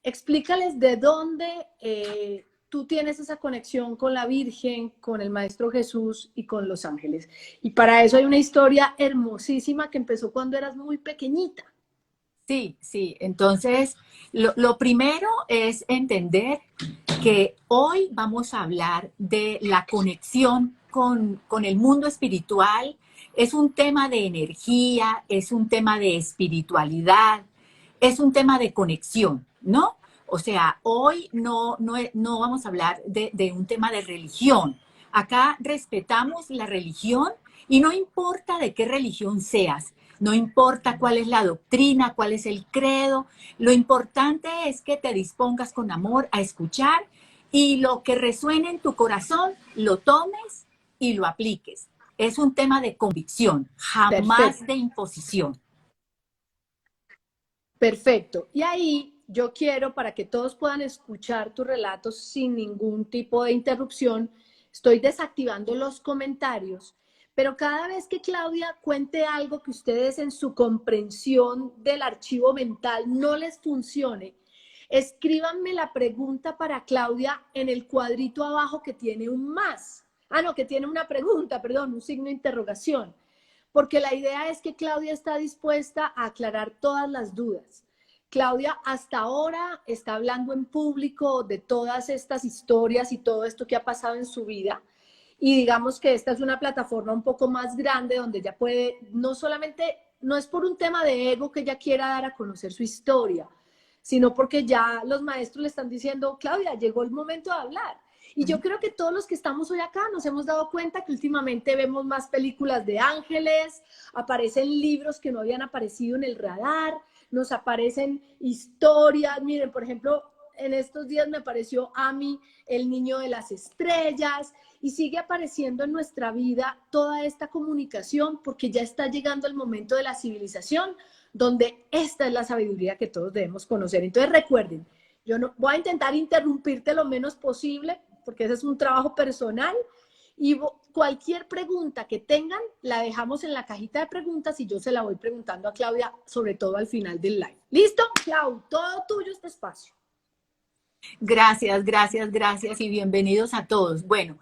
explícales de dónde tú tienes esa conexión con la Virgen, con el Maestro Jesús y con los ángeles. Y para eso hay una historia hermosísima que empezó cuando eras muy pequeñita. Sí, sí. Entonces, lo primero es entender que hoy vamos a hablar de la conexión con el mundo espiritual. Es un tema de energía, es un tema de espiritualidad, es un tema de conexión, ¿no? O sea, hoy no vamos a hablar de un tema de religión. Acá respetamos la religión y no importa de qué religión seas, no importa cuál es la doctrina, cuál es el credo, lo importante es que te dispongas con amor a escuchar y lo que resuene en tu corazón lo tomes y lo apliques. Es un tema de convicción, jamás Perfecto, de imposición. perfecto. Y ahí yo quiero, para que todos puedan escuchar tus relatos sin ningún tipo de interrupción, estoy desactivando los comentarios, pero cada vez que Claudia cuente algo que ustedes en su comprensión del archivo mental no les funcione, escríbanme la pregunta para Claudia en el cuadrito abajo que tiene un más. Ah, no, que tiene una pregunta, perdón, un signo de interrogación. Porque la idea es que Claudia está dispuesta a aclarar todas las dudas. Claudia hasta ahora está hablando en público de todas estas historias y todo esto que ha pasado en su vida. Y digamos que esta es una plataforma un poco más grande donde ella puede, no solamente, no es por un tema de ego que ella quiera dar a conocer su historia, sino porque ya los maestros le están diciendo, Claudia, llegó el momento de hablar. Y yo creo que todos los que estamos hoy acá nos hemos dado cuenta que últimamente vemos más películas de ángeles, aparecen libros que no habían aparecido en el radar, nos aparecen historias. Miren, por ejemplo, en estos días me apareció Ami, el niño de las estrellas, y sigue apareciendo en nuestra vida toda esta comunicación porque ya está llegando el momento de la civilización donde esta es la sabiduría que todos debemos conocer. Entonces recuerden, yo no voy a intentar interrumpirte lo menos posible porque ese es un trabajo personal y cualquier pregunta que tengan la dejamos en la cajita de preguntas y yo se la voy preguntando a Claudia, sobre todo al final del live. ¿Listo? Clau, todo tuyo este espacio. Gracias, gracias, gracias y bienvenidos a todos. Bueno,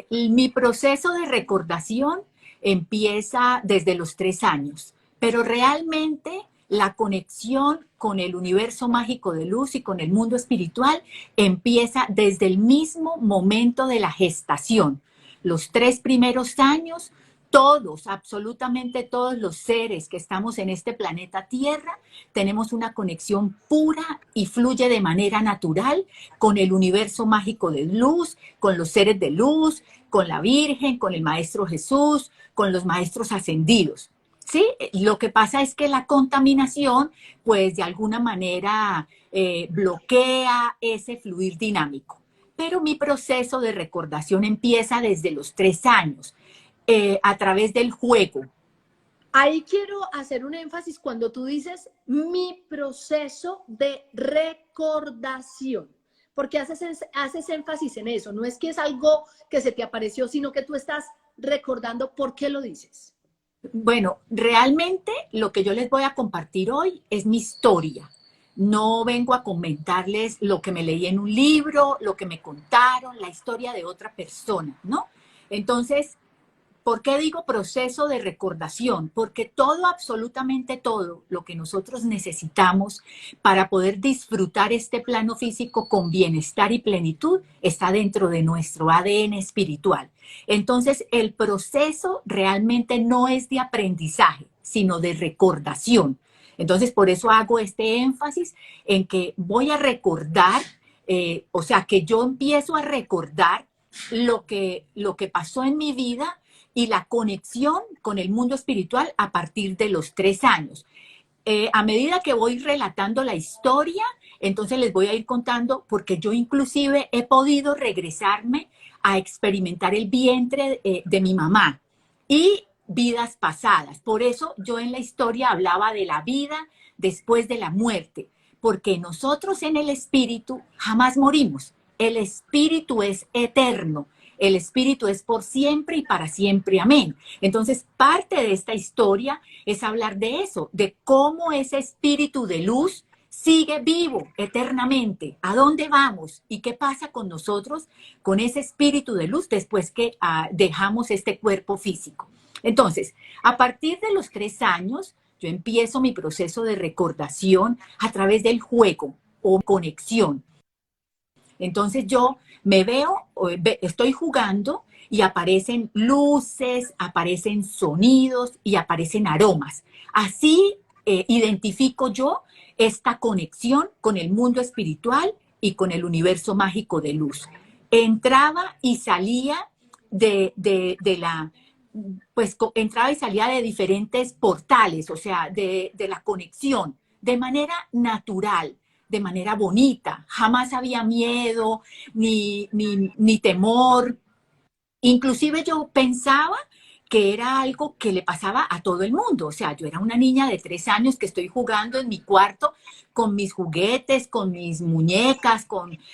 mi proceso de recordación empieza desde los 3 años, pero realmente la conexión con el universo mágico de luz y con el mundo espiritual empieza desde el mismo momento de la gestación. Los 3 primeros años, todos, absolutamente todos los seres que estamos en este planeta Tierra, tenemos una conexión pura y fluye de manera natural con el universo mágico de luz, con los seres de luz, con la Virgen, con el Maestro Jesús, con los maestros ascendidos. ¿Sí? Lo que pasa es que la contaminación, pues de alguna manera bloquea ese fluir dinámico. Pero mi proceso de recordación empieza desde los 3 años, a través del juego. Ahí quiero hacer un énfasis cuando tú dices mi proceso de recordación, porque haces énfasis en eso, no es que es algo que se te apareció, sino que tú estás recordando por qué lo dices. Bueno, realmente lo que yo les voy a compartir hoy es mi historia. No vengo a comentarles lo que me leí en un libro, lo que me contaron, la historia de otra persona, ¿no? Entonces, ¿por qué digo proceso de recordación? Porque todo, absolutamente todo, lo que nosotros necesitamos para poder disfrutar este plano físico con bienestar y plenitud está dentro de nuestro ADN espiritual. Entonces, el proceso realmente no es de aprendizaje, sino de recordación. Entonces, por eso hago este énfasis en que voy a recordar, o sea, que yo empiezo a recordar lo que pasó en mi vida y la conexión con el mundo espiritual a partir de los 3 años. A medida que voy relatando la historia, entonces les voy a ir contando, porque yo inclusive he podido regresarme a experimentar el vientre de mi mamá y vidas pasadas. Por eso yo en la historia hablaba de la vida después de la muerte, porque nosotros en el espíritu jamás morimos. El espíritu es eterno. El espíritu es por siempre y para siempre. Amén. Entonces, parte de esta historia es hablar de eso, de cómo ese espíritu de luz sigue vivo eternamente. ¿A dónde vamos? ¿Y qué pasa con nosotros, con ese espíritu de luz después que dejamos este cuerpo físico? Entonces, a partir de los 3 años, yo empiezo mi proceso de recordación a través del juego o conexión. Entonces yo me veo, estoy jugando y aparecen luces, aparecen sonidos y aparecen aromas. Así identifico yo esta conexión con el mundo espiritual y con el universo mágico de luz. Entraba y salía de la, pues entraba y salía de diferentes portales, o sea, de la conexión, de manera natural, de manera bonita. Jamás había miedo, ni temor. Inclusive yo pensaba que era algo que le pasaba a todo el mundo. O sea, yo era una niña de 3 años que estoy jugando en mi cuarto con mis juguetes, con mis muñecas,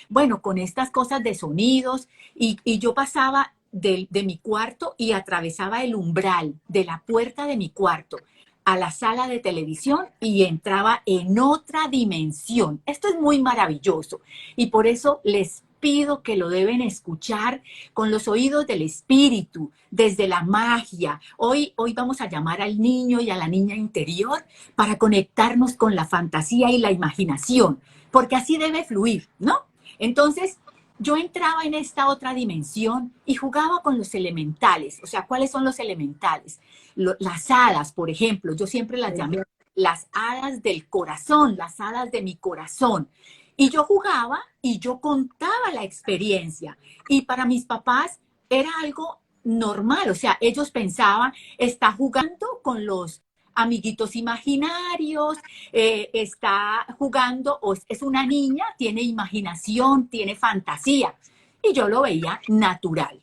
bueno, con estas cosas de sonidos. Y yo pasaba de mi cuarto y atravesaba el umbral de la puerta de mi cuarto a la sala de televisión y entraba en otra dimensión. Esto es muy maravilloso y por eso les pido que lo deben escuchar con los oídos del espíritu, desde la magia. Hoy vamos a llamar al niño y a la niña interior para conectarnos con la fantasía y la imaginación, porque así debe fluir, ¿no? Entonces, yo entraba en esta otra dimensión y jugaba con los elementales. O sea, ¿cuáles son los elementales? Las hadas, por ejemplo, yo siempre las llamé las hadas del corazón, las hadas de mi corazón. Y yo jugaba y yo contaba la experiencia. Y para mis papás era algo normal, o sea, ellos pensaban, está jugando con los amiguitos imaginarios, está jugando, o es una niña, tiene imaginación, tiene fantasía. Y yo lo veía natural.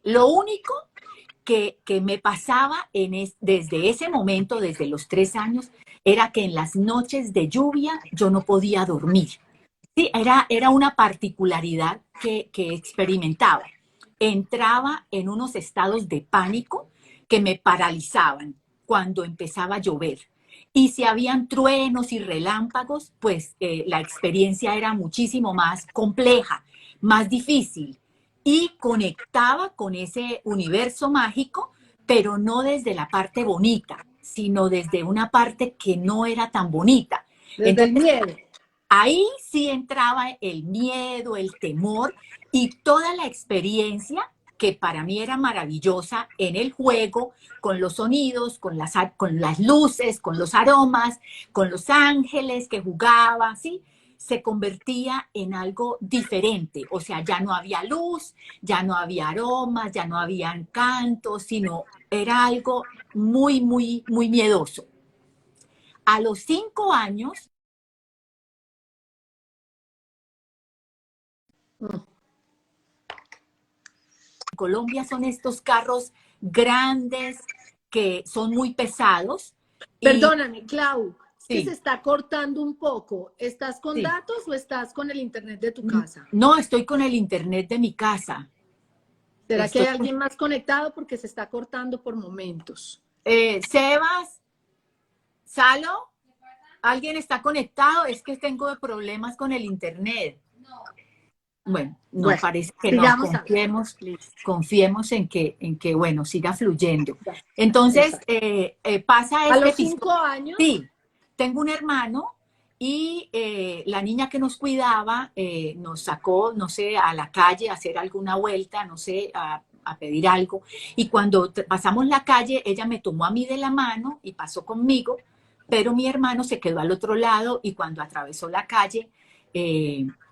Lo único que me pasaba desde ese momento, desde los 3 años, era que en las noches de lluvia yo no podía dormir. Sí, era una particularidad que experimentaba. Entraba en unos estados de pánico que me paralizaban cuando empezaba a llover. Y si habían truenos y relámpagos, pues la experiencia era muchísimo más compleja, más difícil. Y conectaba con ese universo mágico, pero no desde la parte bonita, sino desde una parte que no era tan bonita. Desde el miedo. Ahí sí entraba el miedo, el temor y toda la experiencia que para mí era maravillosa en el juego, con los sonidos, con las luces, con los aromas, con los ángeles que jugaba, ¿sí? Se convertía en algo diferente. O sea, ya no había luz, ya no había aromas, ya no había cantos, sino era algo muy, muy, muy miedoso. A los 5 años, Colombia son estos carros grandes que son muy pesados. Perdóname, Clau, es que Sí, se está cortando un poco. ¿Estás con sí. datos o estás con el internet de tu casa? No, estoy con el internet de mi casa. ¿Será que Estoy hay alguien más conectado? Porque se está cortando por momentos. Sebas, Salo, ¿alguien está conectado? Es que tengo problemas con el internet. Bueno, no, parece que no. Sigamos Confiemos en que, bueno, siga fluyendo. Entonces, pasa a este los episodio. 5 años. Sí, tengo un hermano y la niña que nos cuidaba nos sacó, no sé, a la calle a hacer alguna vuelta, no sé, a pedir algo. Y cuando pasamos la calle, ella me tomó a mí de la mano y pasó conmigo, pero mi hermano se quedó al otro lado y cuando atravesó la calle,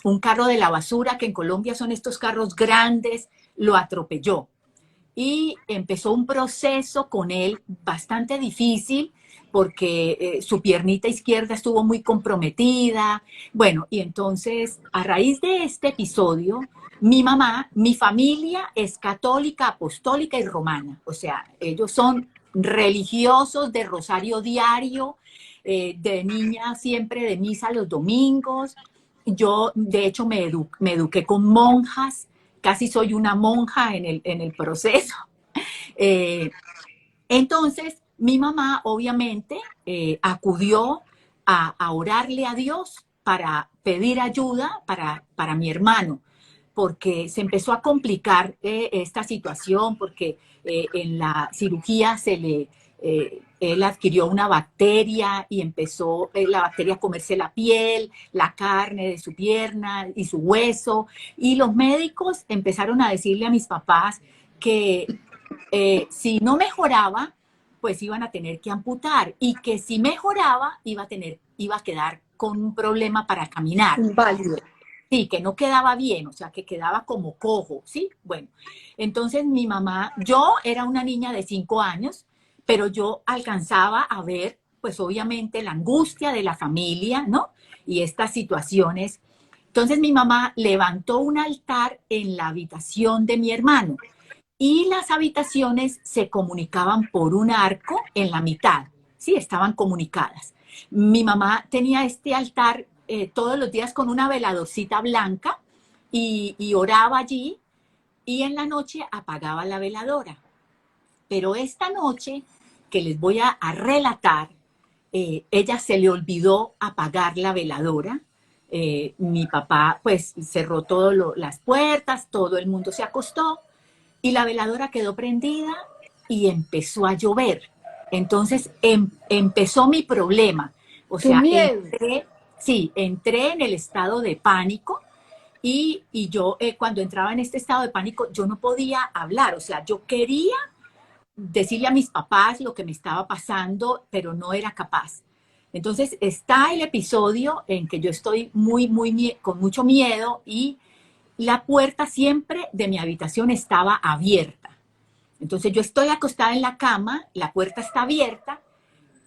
un carro de la basura, que en Colombia son estos carros grandes, lo atropelló. Y empezó un proceso con él bastante difícil porque su piernita izquierda estuvo muy comprometida. Bueno, y entonces a raíz de este episodio, mi familia es católica, apostólica y romana. O sea, ellos son religiosos de rosario diario, de niña siempre de misa los domingos. Yo, de hecho, me eduqué con monjas, casi soy una monja en el proceso. Eh, entonces, mi mamá obviamente acudió a orarle a Dios para pedir ayuda para mi hermano, porque se empezó a complicar esta situación, porque en la cirugía él adquirió una bacteria y empezó la bacteria a comerse la piel, la carne de su pierna y su hueso, y los médicos empezaron a decirle a mis papás que si no mejoraba, pues iban a tener que amputar, y que si mejoraba iba a quedar con un problema para caminar. Inválido. Sí, que no quedaba bien, o sea, que quedaba como cojo, ¿sí? Bueno, entonces mi mamá, yo era una niña de 5 años, pero yo alcanzaba a ver, pues obviamente, la angustia de la familia, ¿no? Y estas situaciones. Entonces mi mamá levantó un altar en la habitación de mi hermano, y las habitaciones se comunicaban por un arco en la mitad, ¿sí? Estaban comunicadas. Mi mamá tenía este altar todos los días con una veladorcita blanca y oraba allí, y en la noche apagaba la veladora. Pero esta noche que les voy a relatar, ella se le olvidó apagar la veladora. Mi papá pues cerró todas las puertas, todo el mundo se acostó, y la veladora quedó prendida y empezó a llover. Entonces empezó mi problema. O Tu sea, miedo. entré en el estado de pánico, y yo cuando entraba en este estado de pánico yo no podía hablar. O sea, yo quería decirle a mis papás lo que me estaba pasando, pero no era capaz. Entonces está el episodio en que yo estoy con mucho miedo, y la puerta siempre de mi habitación estaba abierta. Entonces yo estoy acostada en la cama, la puerta está abierta,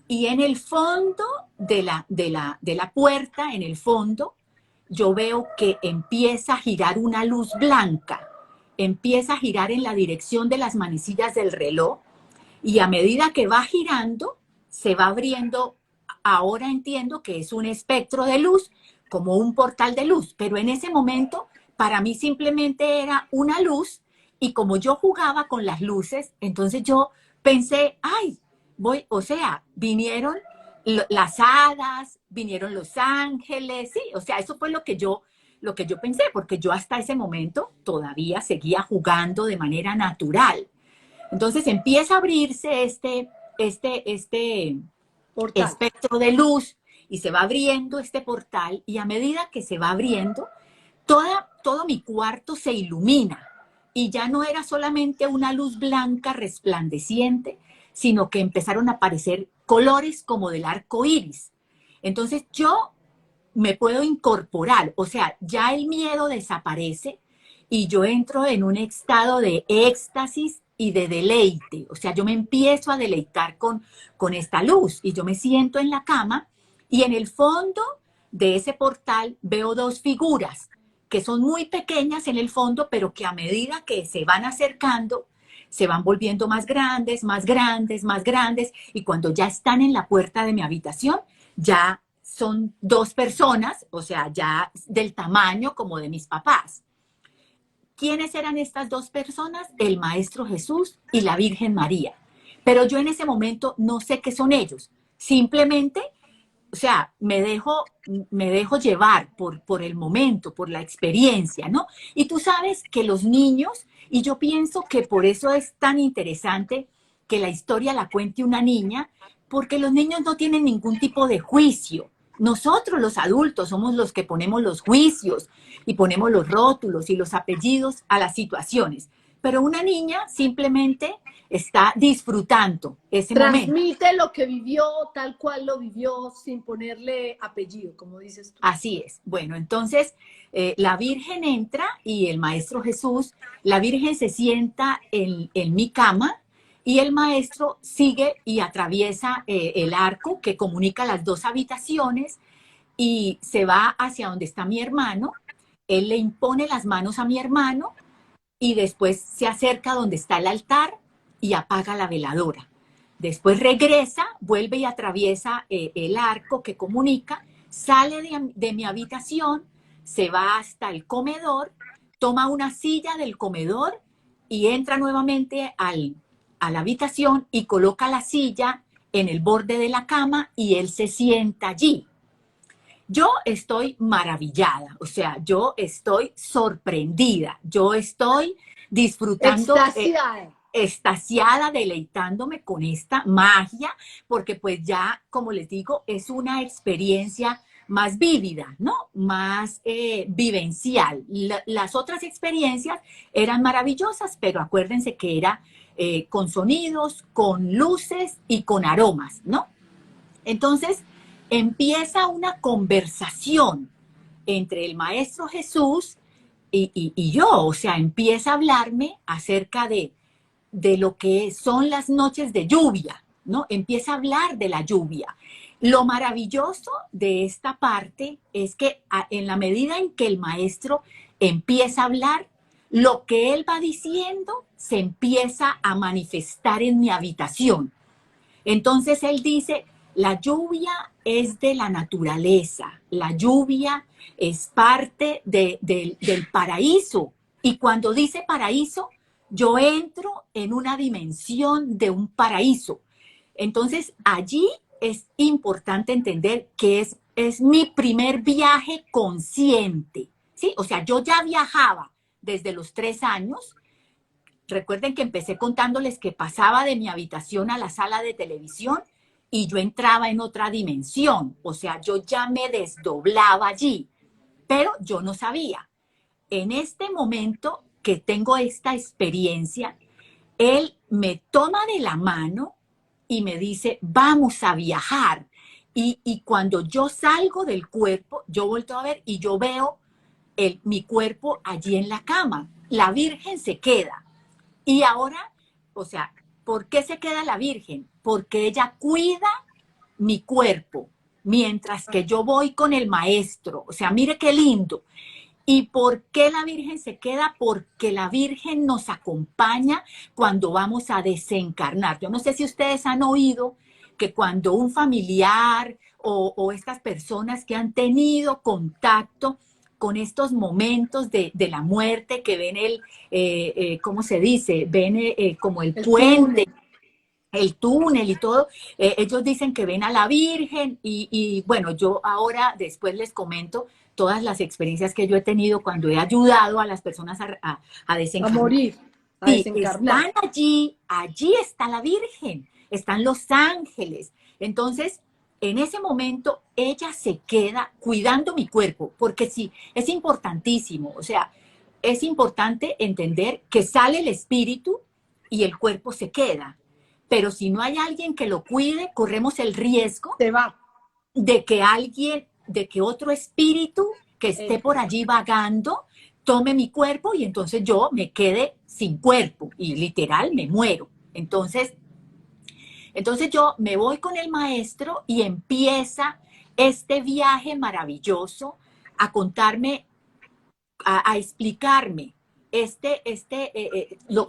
y en el fondo de la puerta, en el fondo, yo veo que empieza a girar una luz blanca, empieza a girar en la dirección de las manecillas del reloj, y a medida que va girando, se va abriendo. Ahora entiendo que es un espectro de luz, como un portal de luz, pero en ese momento para mí simplemente era una luz, y como yo jugaba con las luces, entonces yo pensé, ay, o sea, vinieron las hadas, vinieron los ángeles, sí, o sea, eso fue lo que yo pensé, porque yo hasta ese momento todavía seguía jugando de manera natural. Entonces empieza a abrirse este Portal. espectro de luz, y se va abriendo este portal, y a medida que se va abriendo, todo mi cuarto se ilumina, y ya no era solamente una luz blanca resplandeciente, sino que empezaron a aparecer colores como del arco iris. Entonces yo me puedo incorporar, o sea, ya el miedo desaparece, y yo entro en un estado de éxtasis y de deleite. O sea, yo me empiezo a deleitar con esta luz, y yo me siento en la cama, y en el fondo de ese portal veo dos figuras que son muy pequeñas en el fondo, pero que a medida que se van acercando, se van volviendo más grandes, más grandes, más grandes, y cuando ya están en la puerta de mi habitación, ya son dos personas, o sea, ya del tamaño como de mis papás. ¿Quiénes eran estas dos personas? El Maestro Jesús y la Virgen María. Pero yo en ese momento no sé qué son ellos. Simplemente, o sea, me dejo llevar por el momento, por la experiencia, ¿no? Y tú sabes que los niños, y yo pienso que por eso es tan interesante que la historia la cuente una niña, porque los niños no tienen ningún tipo de juicio. Nosotros los adultos somos los que ponemos los juicios y ponemos los rótulos y los apellidos a las situaciones. Pero una niña simplemente está disfrutando ese momento. Transmite lo que vivió tal cual lo vivió sin ponerle apellido, como dices tú. Así es. Bueno, entonces la Virgen entra, y el Maestro Jesús, la Virgen se sienta en mi cama, y el Maestro sigue y atraviesa el arco que comunica las dos habitaciones, y se va hacia donde está mi hermano. Él le impone las manos a mi hermano, y después se acerca donde está el altar y apaga la veladora. Después regresa, vuelve y atraviesa el arco que comunica, sale de mi habitación, se va hasta el comedor, toma una silla del comedor y entra nuevamente a la habitación y coloca la silla en el borde de la cama, y él se sienta allí. Yo estoy maravillada, o sea, yo estoy sorprendida, yo estoy disfrutando, Extasiada. extasiada, deleitándome con esta magia, porque pues ya, como les digo, es una experiencia más vívida, ¿no? Más vivencial. Las otras experiencias eran maravillosas, pero acuérdense que era con sonidos, con luces y con aromas, ¿no? Entonces empieza una conversación entre el Maestro Jesús y yo, o sea, empieza a hablarme acerca de lo que son las noches de lluvia, ¿no? Empieza a hablar de la lluvia. Lo maravilloso de esta parte es que en la medida en que el maestro empieza a hablar, lo que él va diciendo se empieza a manifestar en mi habitación. Entonces él dice, la lluvia es de la naturaleza, la lluvia es parte del paraíso. Y cuando dice paraíso, yo entro en una dimensión de un paraíso. Entonces allí es importante entender que es mi primer viaje consciente, ¿sí? O sea, yo ya viajaba desde los 3 años. Recuerden que empecé contándoles que pasaba de mi habitación a la sala de televisión y yo entraba en otra dimensión. O sea, yo ya me desdoblaba allí, pero yo no sabía. En este momento que tengo esta experiencia, él me toma de la mano y me dice, vamos a viajar. Y cuando yo salgo del cuerpo, yo vuelto a ver y yo veo mi cuerpo allí en la cama. La Virgen se queda. Y ahora, o sea, ¿por qué se queda la Virgen? Porque ella cuida mi cuerpo, mientras que yo voy con el maestro. O sea, mire qué lindo. ¿Y por qué la Virgen se queda? Porque la Virgen nos acompaña cuando vamos a desencarnar. Yo no sé si ustedes han oído que cuando un familiar o estas personas que han tenido contacto con estos momentos de la muerte, que ven ¿cómo se dice? Ven como el puente, Túnel. el túnel y todo, ellos dicen que ven a la Virgen y bueno, yo ahora después les comento todas las experiencias que yo he tenido cuando he ayudado a las personas a A desencarnar. morir, a Sí, desencarnar. están allí, allí está la Virgen, están los ángeles. Entonces, en ese momento, ella se queda cuidando mi cuerpo, porque sí, es importantísimo, o sea, es importante entender que sale el espíritu y el cuerpo se queda. Pero si no hay alguien que lo cuide, corremos el riesgo Se va. de que alguien, de que otro espíritu que esté Eso. por allí vagando tome mi cuerpo y entonces yo me quede sin cuerpo y literal me muero. Entonces yo me voy con el maestro y empieza este viaje maravilloso a contarme, a explicarme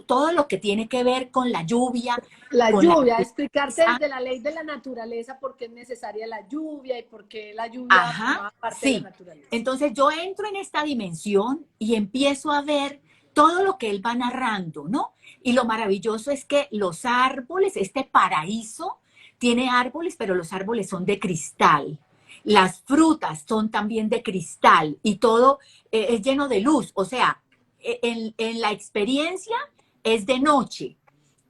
todo lo que tiene que ver con la lluvia, La con la lluvia, explicarte naturaleza. desde la ley de la naturaleza por qué es necesaria la lluvia y por qué la lluvia Ajá, forma parte de la sí. naturaleza. Entonces yo entro en esta dimensión y empiezo a ver todo lo que él va narrando, ¿no? Y lo maravilloso es que los árboles, este paraíso, tiene árboles, pero los árboles son de cristal. Las frutas son también de cristal y todo es lleno de luz. O sea, en la experiencia es de noche,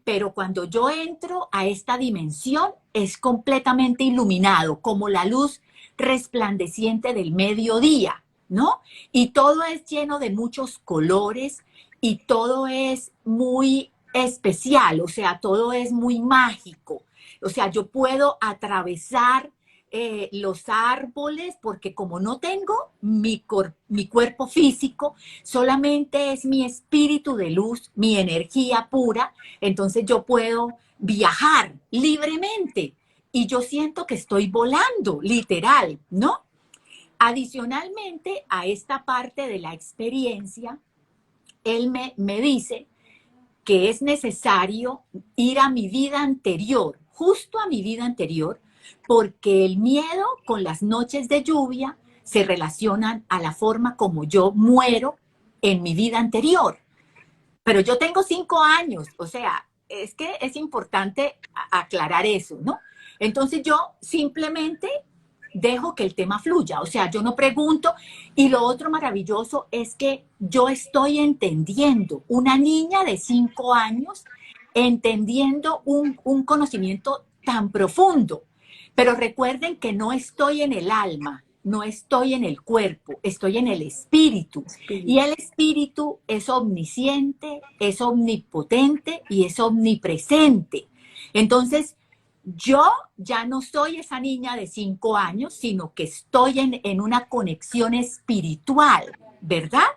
pero cuando yo entro a esta dimensión es completamente iluminado, como la luz resplandeciente del mediodía, ¿no? Y todo es lleno de muchos colores y todo es muy especial, o sea, todo es muy mágico. O sea, yo puedo atravesar los árboles porque como no tengo mi cuerpo físico, solamente es mi espíritu de luz, mi energía pura, entonces yo puedo viajar libremente y yo siento que estoy volando, literal, ¿no? Adicionalmente a esta parte de la experiencia, él me dice que es necesario ir a mi vida anterior, justo a mi vida anterior, porque el miedo con las noches de lluvia se relacionan a la forma como yo muero en mi vida anterior. Pero yo tengo 5 años, o sea, es que es importante aclarar eso, ¿no? Entonces yo simplemente dejo que el tema fluya, o sea, yo no pregunto. Y lo otro maravilloso es que yo estoy entendiendo, una niña de 5 años, entendiendo un conocimiento tan profundo. Pero recuerden que no estoy en el alma, no estoy en el cuerpo, estoy en el espíritu. Y el espíritu es omnisciente, es omnipotente y es omnipresente. Entonces, yo ya no soy esa niña de 5 años, sino que estoy en una conexión espiritual, ¿verdad?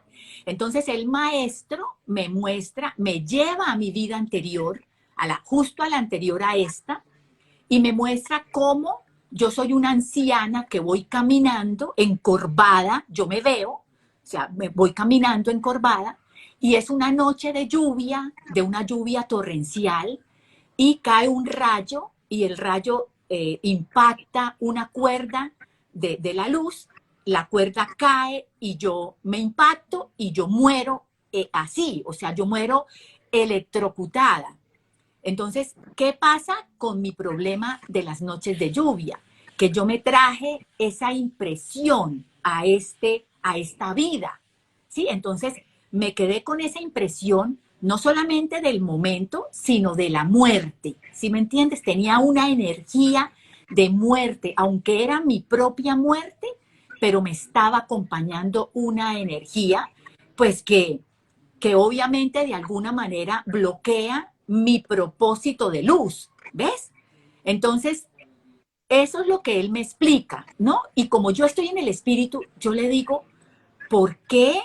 Entonces el maestro me muestra, me lleva a mi vida anterior, justo a la anterior a esta, y me muestra cómo yo soy una anciana que voy caminando encorvada, yo me veo, o sea, me voy caminando encorvada, y es una noche de lluvia, de una lluvia torrencial, y cae un rayo, y el rayo impacta una cuerda de la luz, la cuerda cae y yo me impacto y yo muero así, o sea, yo muero electrocutada. Entonces, ¿qué pasa con mi problema de las noches de lluvia? Que yo me traje esa impresión a esta vida, ¿sí? Entonces, me quedé con esa impresión no solamente del momento, sino de la muerte, ¿sí me entiendes? Tenía una energía de muerte, aunque era mi propia muerte, pero me estaba acompañando una energía, pues que obviamente de alguna manera bloquea mi propósito de luz, ¿ves? Entonces, eso es lo que él me explica, ¿no? Y como yo estoy en el espíritu, yo le digo, ¿por qué?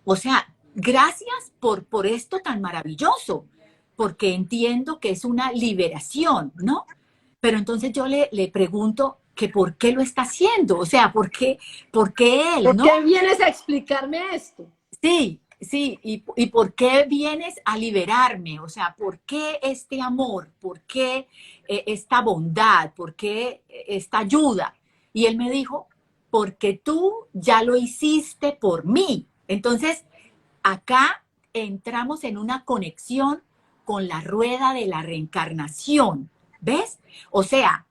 O sea, gracias por esto tan maravilloso, porque entiendo que es una liberación, ¿no? Pero entonces yo le pregunto que por qué lo está haciendo, o sea, por qué él, ¿Por ¿no? qué vienes a explicarme esto? Sí, sí, y por qué vienes a liberarme, o sea, ¿por qué este amor? ¿Por qué esta bondad? ¿Por qué esta ayuda? Y él me dijo, porque tú ya lo hiciste por mí. Entonces, acá entramos en una conexión con la rueda de la reencarnación, ¿ves? O sea,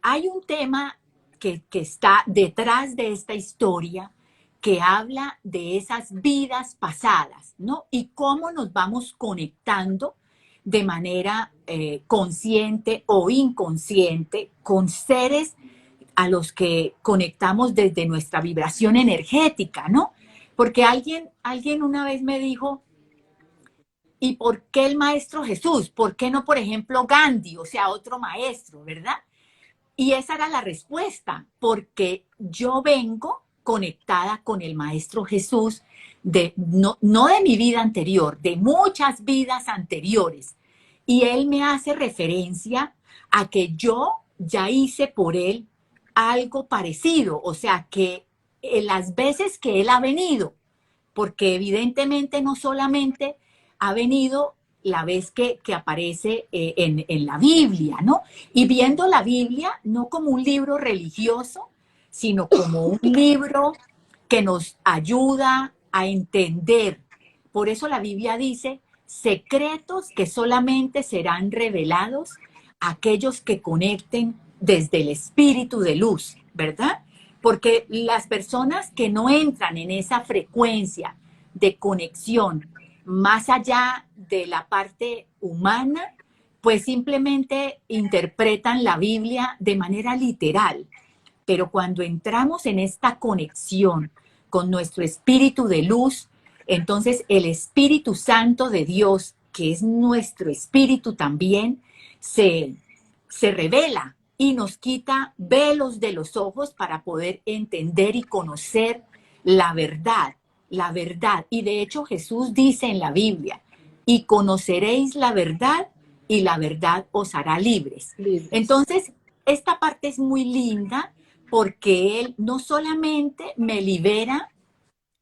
hay un tema que está detrás de esta historia que habla de esas vidas pasadas, ¿no? Y cómo nos vamos conectando de manera consciente o inconsciente con seres a los que conectamos desde nuestra vibración energética, ¿no? Porque alguien una vez me dijo, ¿y por qué el maestro Jesús? ¿Por qué no, por ejemplo, Gandhi, o sea, otro maestro, ¿verdad? Y esa era la respuesta, porque yo vengo conectada con el Maestro Jesús, no de mi vida anterior, de muchas vidas anteriores. Y él me hace referencia a que yo ya hice por él algo parecido, o sea, que las veces que él ha venido, porque evidentemente no solamente ha venido la vez que aparece en la Biblia, ¿no? Y viendo la Biblia no como un libro religioso, sino como un libro que nos ayuda a entender. Por eso la Biblia dice, secretos que solamente serán revelados a aquellos que conecten desde el espíritu de luz, ¿verdad? Porque las personas que no entran en esa frecuencia de conexión más allá de la parte humana, pues simplemente interpretan la Biblia de manera literal. Pero cuando entramos en esta conexión con nuestro espíritu de luz, entonces el Espíritu Santo de Dios, que es nuestro espíritu también, se revela y nos quita velos de los ojos para poder entender y conocer la verdad, la verdad. Y de hecho Jesús dice en la Biblia, y conoceréis la verdad y la verdad os hará libres. Libres. Entonces, esta parte es muy linda porque Él no solamente me libera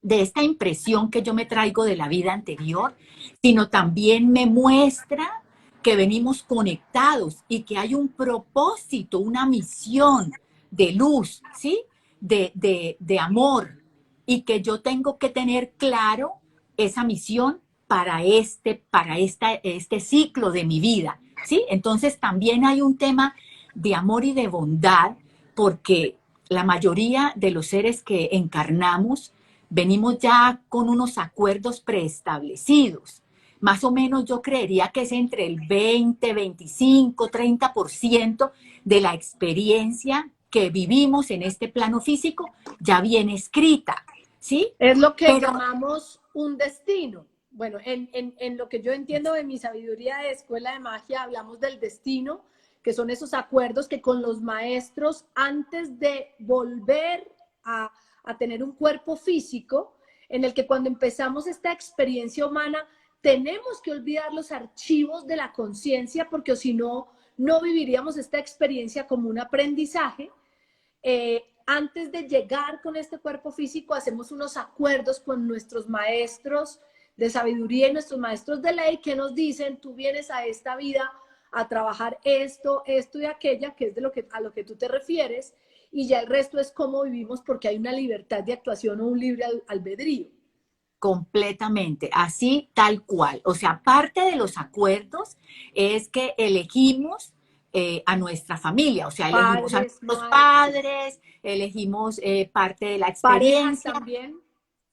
de esta impresión que yo me traigo de la vida anterior, sino también me muestra que venimos conectados y que hay un propósito, una misión de luz, ¿sí? De amor, y que yo tengo que tener claro esa misión para este ciclo de mi vida, ¿sí? Entonces también hay un tema de amor y de bondad, porque la mayoría de los seres que encarnamos venimos ya con unos acuerdos preestablecidos. Más o menos yo creería que es entre el 20, 25, 30% de la experiencia que vivimos en este plano físico ya viene escrita, ¿sí? Es lo que Pero llamamos un destino. Bueno, en lo que yo entiendo de mi sabiduría de escuela de magia, hablamos del destino, que son esos acuerdos que con los maestros, antes de volver a tener un cuerpo físico, en el que cuando empezamos esta experiencia humana, tenemos que olvidar los archivos de la conciencia, porque si no, no viviríamos esta experiencia como un aprendizaje. Antes de llegar con este cuerpo físico, hacemos unos acuerdos con nuestros maestros de sabiduría y nuestros maestros de ley que nos dicen, tú vienes a esta vida a trabajar esto, esto y aquella, que es de a lo que tú te refieres, y ya el resto es cómo vivimos porque hay una libertad de actuación o un libre albedrío. completamente, así tal cual. O sea, parte de los acuerdos es que elegimos a nuestra familia, o sea, elegimos a Padres, nuestros madres, sí. padres, elegimos parte de la Parejas experiencia, también.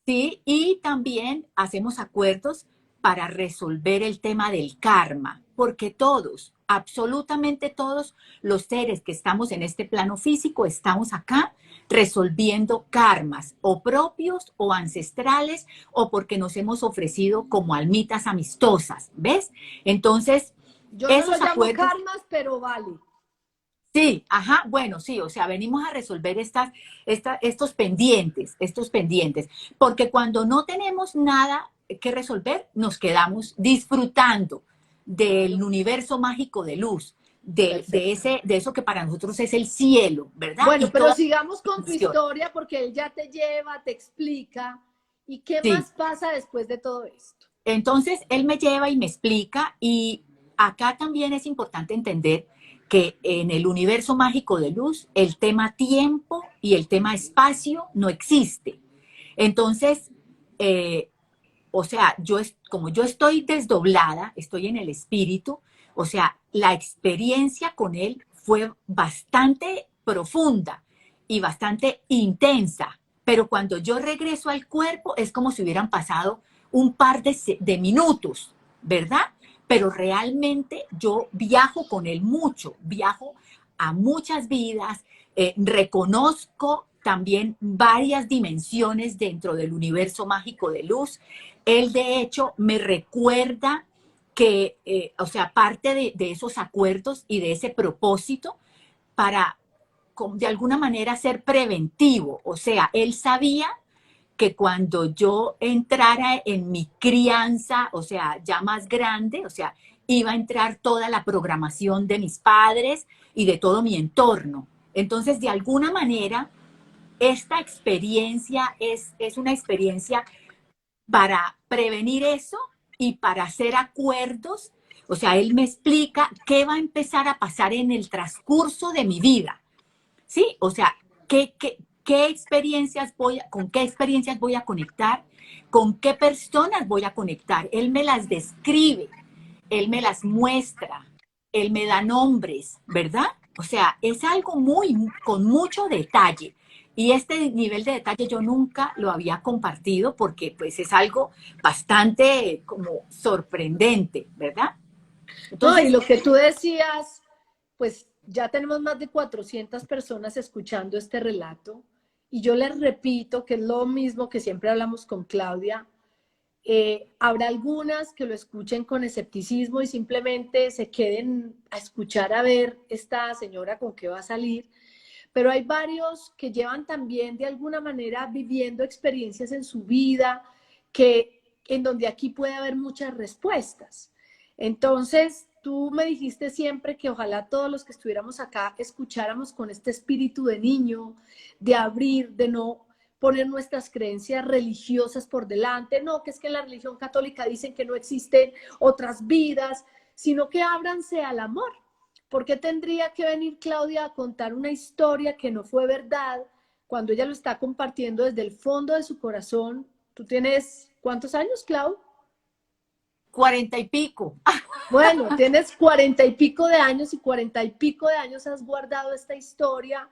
¿sí? Y también hacemos acuerdos para resolver el tema del karma, porque todos, absolutamente todos los seres que estamos en este plano físico, estamos acá resolviendo karmas, o propios o ancestrales, o porque nos hemos ofrecido como almitas amistosas, ¿ves? Entonces, Yo no lo esos llamo acuerdos. karmas, pero vale. Sí, ajá, bueno, sí, o sea, venimos a resolver estos pendientes, porque cuando no tenemos nada que resolver, nos quedamos disfrutando del Claro, universo mágico de luz, perfecto. de eso que para nosotros es el cielo, ¿verdad? Bueno, Y pero toda sigamos con tu función. historia porque él ya te lleva, te explica. ¿Y qué Sí, más pasa después de todo esto? entonces él me lleva y me explica, y acá también es importante entender que en el universo mágico de luz el tema tiempo y el tema espacio no existe. Entonces, eh, o sea, como yo estoy desdoblada, estoy en el espíritu, o sea, la experiencia con él fue bastante profunda y bastante intensa, pero cuando yo regreso al cuerpo es como si hubieran pasado un par de minutos, ¿verdad? Pero realmente yo viajo con él mucho, viajo a muchas vidas, reconozco también varias dimensiones dentro del universo mágico de luz. Él, de hecho, me recuerda que, o sea, parte de esos acuerdos y de ese propósito para, de alguna manera, ser preventivo. O sea, él sabía que cuando yo entrara en mi crianza, o sea, ya más grande, o sea, iba a entrar toda la programación de mis padres y de todo mi entorno. Entonces, de alguna manera, esta experiencia es una experiencia para prevenir eso y para hacer acuerdos. O sea, él me explica qué va a empezar a pasar en el transcurso de mi vida. ¿Sí? O sea, qué experiencias con qué experiencias voy a conectar, con qué personas voy a conectar. Él me las describe, él me las muestra, él me da nombres, ¿verdad? O sea, es algo con mucho detalle. Y este nivel de detalle yo nunca lo había compartido porque pues es algo bastante como sorprendente, ¿verdad? No, y Entonces, lo que tú decías, pues ya tenemos más de 400 personas escuchando este relato. Y yo les repito que es lo mismo que siempre hablamos con Claudia. Habrá algunas que lo escuchen con escepticismo y simplemente se queden a escuchar a ver esta señora con qué va a salir, pero hay varios que llevan también de alguna manera viviendo experiencias en su vida que en donde aquí puede haber muchas respuestas. Entonces, tú me dijiste siempre que ojalá todos los que estuviéramos acá escucháramos con este espíritu de niño, de abrir, de no poner nuestras creencias religiosas por delante, no, que es que en la religión católica dicen que no existen otras vidas, sino que ábranse al amor. ¿Por qué tendría que venir Claudia a contar una historia que no fue verdad cuando ella lo está compartiendo desde el fondo de su corazón? ¿Tú tienes cuántos años, Clau? 40 y pico. Bueno, tienes 40 y pico de años y 40 y pico de años has guardado esta historia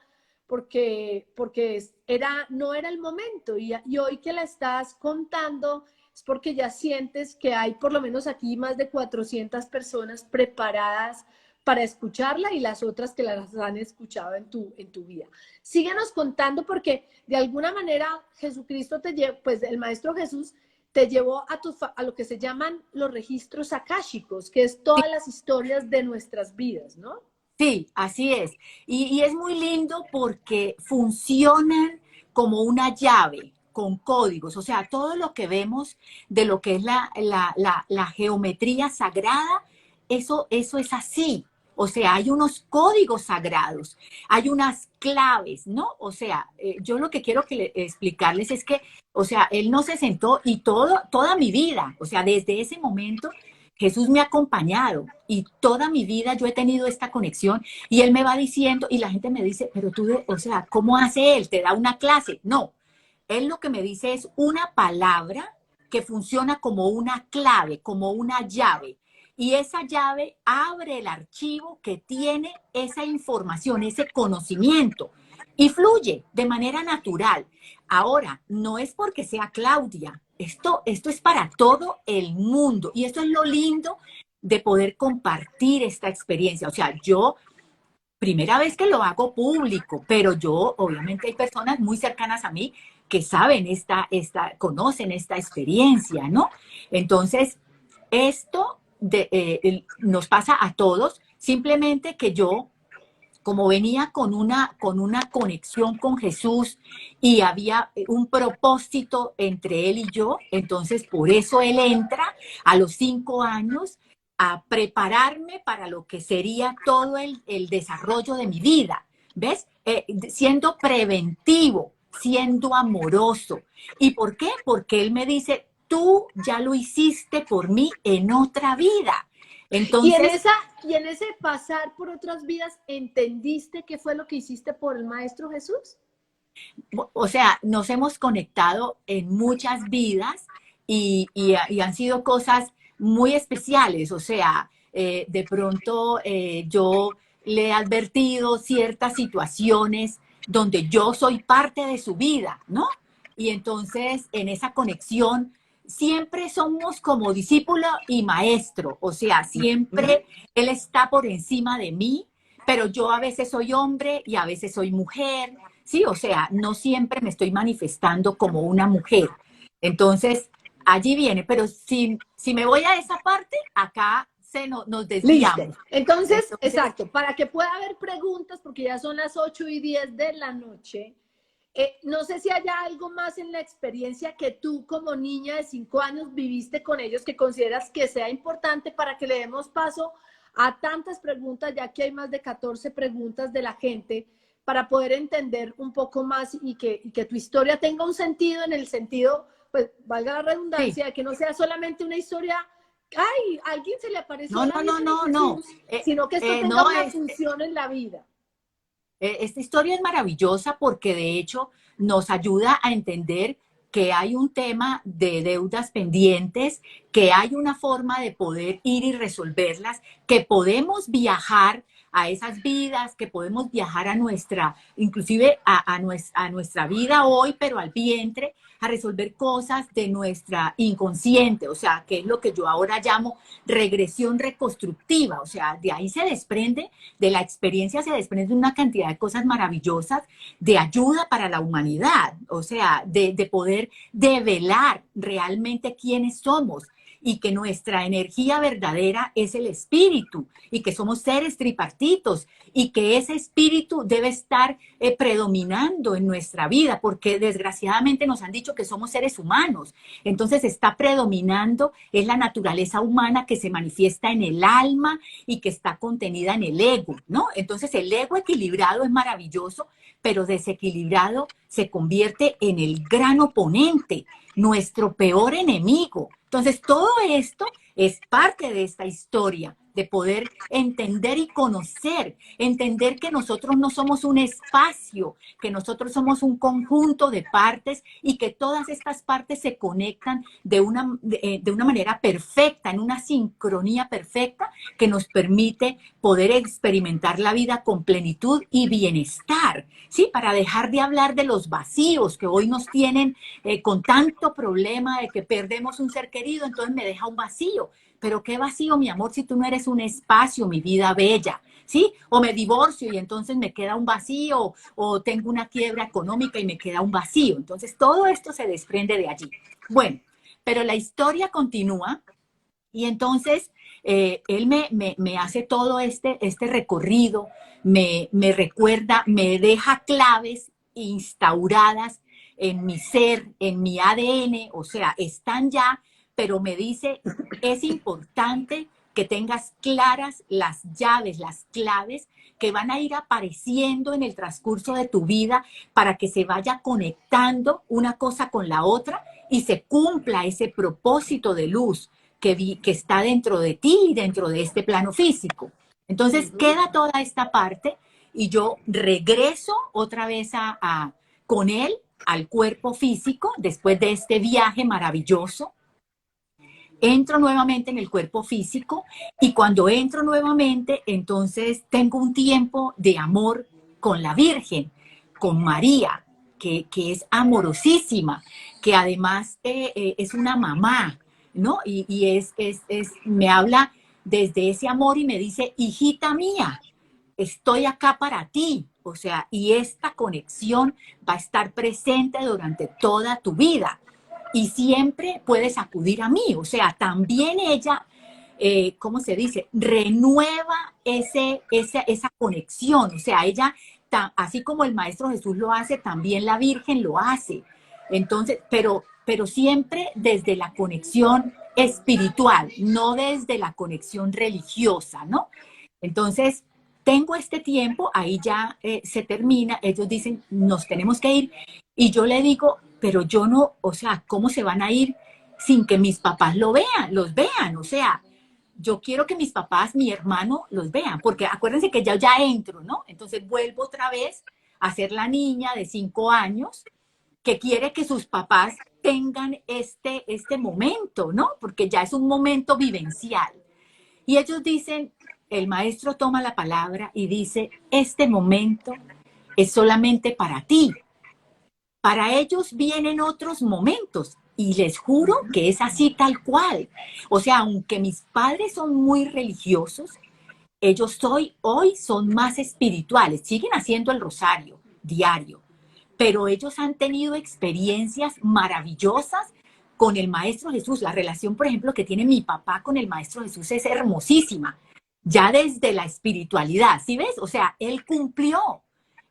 no era el momento. Y hoy que la estás contando es porque ya sientes que hay por lo menos aquí más de 400 personas preparadas para escucharla y las otras que las han escuchado en tu vida. Síguenos contando porque de alguna manera Jesucristo te lleva, pues el Maestro Jesús te llevó a lo que se llaman los registros akáshicos, que es todas las historias de nuestras vidas, ¿no? Sí, así es. Y es muy lindo porque funcionan como una llave con códigos. O sea, todo lo que vemos de lo que es la geometría sagrada, eso es así. O sea, hay unos códigos sagrados, hay unas claves, ¿no? O sea, yo lo que quiero explicarles es que, o sea, él no se sentó y toda mi vida, o sea, desde ese momento Jesús me ha acompañado y toda mi vida yo he tenido esta conexión y él me va diciendo y la gente me dice, pero tú, o sea, ¿cómo hace él? ¿Te da una clase? No, él lo que me dice es una palabra que funciona como una clave, como una llave. Y esa llave abre el archivo que tiene esa información, ese conocimiento y fluye de manera natural. Ahora, no es porque sea Claudia, esto es para todo el mundo y esto es lo lindo de poder compartir esta experiencia. O sea, yo, primera vez que lo hago público, pero yo, obviamente hay personas muy cercanas a mí que saben conocen esta experiencia, ¿no? Entonces, esto nos pasa a todos, simplemente que yo como venía con una conexión con Jesús y había un propósito entre él y yo, entonces por eso él entra a los 5 años a prepararme para lo que sería todo el desarrollo de mi vida, ¿ves? Siendo preventivo, siendo amoroso. ¿Y por qué? Porque él me dice, tú ya lo hiciste por mí en otra vida. Entonces, Y en ese pasar por otras vidas, ¿entendiste qué fue lo que hiciste por el Maestro Jesús? o sea, nos hemos conectado en muchas vidas y han sido cosas muy especiales. O sea, de pronto yo le he advertido ciertas situaciones donde yo soy parte de su vida, ¿no? Y entonces en esa conexión siempre somos como discípulo y maestro. O sea, siempre él está por encima de mí, pero yo a veces soy hombre y a veces soy mujer. Sí, o sea, no siempre me estoy manifestando como una mujer. Entonces, allí viene, pero si me voy a esa parte, acá nos Listo. desviamos. Entonces, Entonces, exacto, para que pueda haber preguntas, porque ya son las 8:10 de la noche, no sé si haya algo más en la experiencia que tú como niña de 5 años viviste con ellos que consideras que sea importante para que le demos paso a tantas preguntas, ya que hay más de 14 preguntas de la gente, para poder entender un poco más y que tu historia tenga un sentido en el sentido, pues valga la sí. redundancia, de que no sea solamente una historia, ay, a alguien se le apareció No, la no, no, Virgen no, de no. Jesús, sino que esto tenga No una es, función en la vida. esta historia es maravillosa porque de hecho nos ayuda a entender que hay un tema de deudas pendientes, que hay una forma de poder ir y resolverlas, que podemos viajar a esas vidas, que podemos viajar a inclusive a nuestra vida hoy, pero al vientre, a resolver cosas de nuestra inconsciente, o sea, que es lo que yo ahora llamo regresión reconstructiva, o sea, de ahí se desprende, de la experiencia se desprende una cantidad de cosas maravillosas de ayuda para la humanidad, o sea, de poder develar realmente quiénes somos y que nuestra energía verdadera es el espíritu y que somos seres tripartitos y que ese espíritu debe estar predominando en nuestra vida porque desgraciadamente nos han dicho que somos seres humanos. Entonces está predominando, es la naturaleza humana que se manifiesta en el alma y que está contenida en el ego, ¿no? Entonces el ego equilibrado es maravilloso, pero desequilibrado se convierte en el gran oponente, nuestro peor enemigo. Entonces todo esto es parte de esta historia de poder entender y conocer, entender que nosotros no somos un espacio, que nosotros somos un conjunto de partes y que todas estas partes se conectan de una manera perfecta, en una sincronía perfecta que nos permite poder experimentar la vida con plenitud y bienestar, ¿sí? Para dejar de hablar de los vacíos que hoy nos tienen con tanto problema de que perdemos un ser querido, entonces me deja un vacío. Pero qué vacío, mi amor, si tú no eres un espacio, mi vida bella, ¿sí? O me divorcio y entonces me queda un vacío, o tengo una quiebra económica y me queda un vacío. Entonces todo esto se desprende de allí. Bueno, pero la historia continúa y entonces él me hace todo este recorrido, me recuerda, me deja claves instauradas en mi ser, en mi ADN, o sea, están ya, pero me dice, es importante que tengas claras las llaves, las claves que van a ir apareciendo en el transcurso de tu vida para que se vaya conectando una cosa con la otra y se cumpla ese propósito de luz que está dentro de ti y dentro de este plano físico. Entonces queda toda esta parte y yo regreso otra vez con él al cuerpo físico después de este viaje maravilloso. Entro nuevamente en el cuerpo físico y cuando entro nuevamente, entonces tengo un tiempo de amor con la Virgen, con María, que es amorosísima, que además es una mamá, ¿no? Me habla desde ese amor y me dice, hijita mía, estoy acá para ti. O sea, y esta conexión va a estar presente durante toda tu vida y siempre puedes acudir a mí. O sea, también ella, ¿cómo se dice? Renueva esa conexión. O sea, ella, así como el Maestro Jesús lo hace, también la Virgen lo hace. Entonces, pero siempre desde la conexión espiritual, no desde la conexión religiosa, ¿no? Entonces, tengo este tiempo, ahí ya se termina, ellos dicen, nos tenemos que ir, y yo le digo, pero yo no, o sea, ¿cómo se van a ir sin que mis papás los vean? O sea, yo quiero que mis papás, mi hermano, los vean, porque acuérdense que ya entro, ¿no? Entonces vuelvo otra vez a ser la niña de 5 años que quiere que sus papás tengan este momento, ¿no? Porque ya es un momento vivencial. Y ellos dicen, el maestro toma la palabra y dice, este momento es solamente para ti. Para ellos vienen otros momentos y les juro que es así tal cual. O sea, aunque mis padres son muy religiosos, ellos hoy son más espirituales, siguen haciendo el rosario diario, pero ellos han tenido experiencias maravillosas con el Maestro Jesús. La relación, por ejemplo, que tiene mi papá con el Maestro Jesús es hermosísima, ya desde la espiritualidad, ¿sí ves? O sea, él cumplió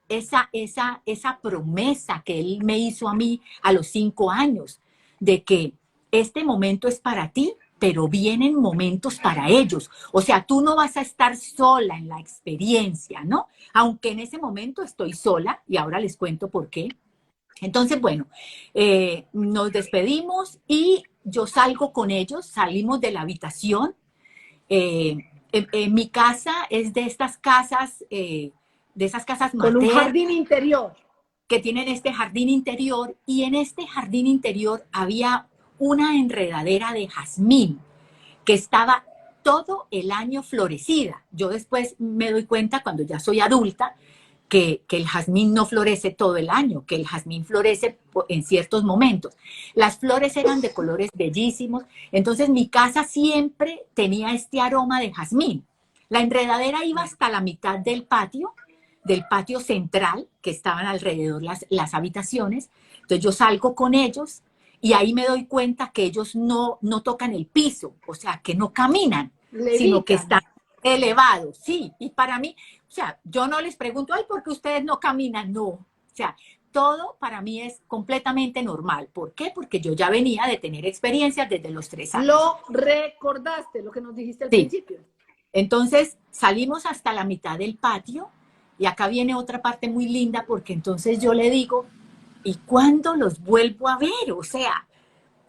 esa promesa que él me hizo a mí a los 5 años, de que este momento es para ti, pero vienen momentos para ellos. O sea, tú no vas a estar sola en la experiencia, ¿no? Aunque en ese momento estoy sola, y ahora les cuento por qué. Entonces, bueno, nos despedimos y yo salgo con ellos, salimos de la habitación. Mi casa es de esas casas Con un maternas jardín interior. que tienen este jardín interior y en este jardín interior había una enredadera de jazmín que estaba todo el año florecida. Yo después me doy cuenta cuando ya soy adulta que el jazmín no florece todo el año, que el jazmín florece en ciertos momentos. Las flores eran de colores bellísimos, entonces mi casa siempre tenía este aroma de jazmín. La enredadera iba hasta la mitad del patio central, que estaban alrededor las habitaciones. Entonces yo salgo con ellos y ahí me doy cuenta que ellos no tocan el piso, o sea, que no caminan, sino que Levitan. están elevados, sí. Y para mí, o sea, yo no les pregunto, ay, ¿por qué ustedes no caminan? No, o sea, todo para mí es completamente normal. ¿Por qué? Porque yo ya venía de tener experiencias desde los 3 años. Lo recordaste, lo que nos dijiste al Sí, principio. entonces salimos hasta la mitad del patio y acá viene otra parte muy linda porque entonces yo le digo, ¿y cuándo los vuelvo a ver? O sea,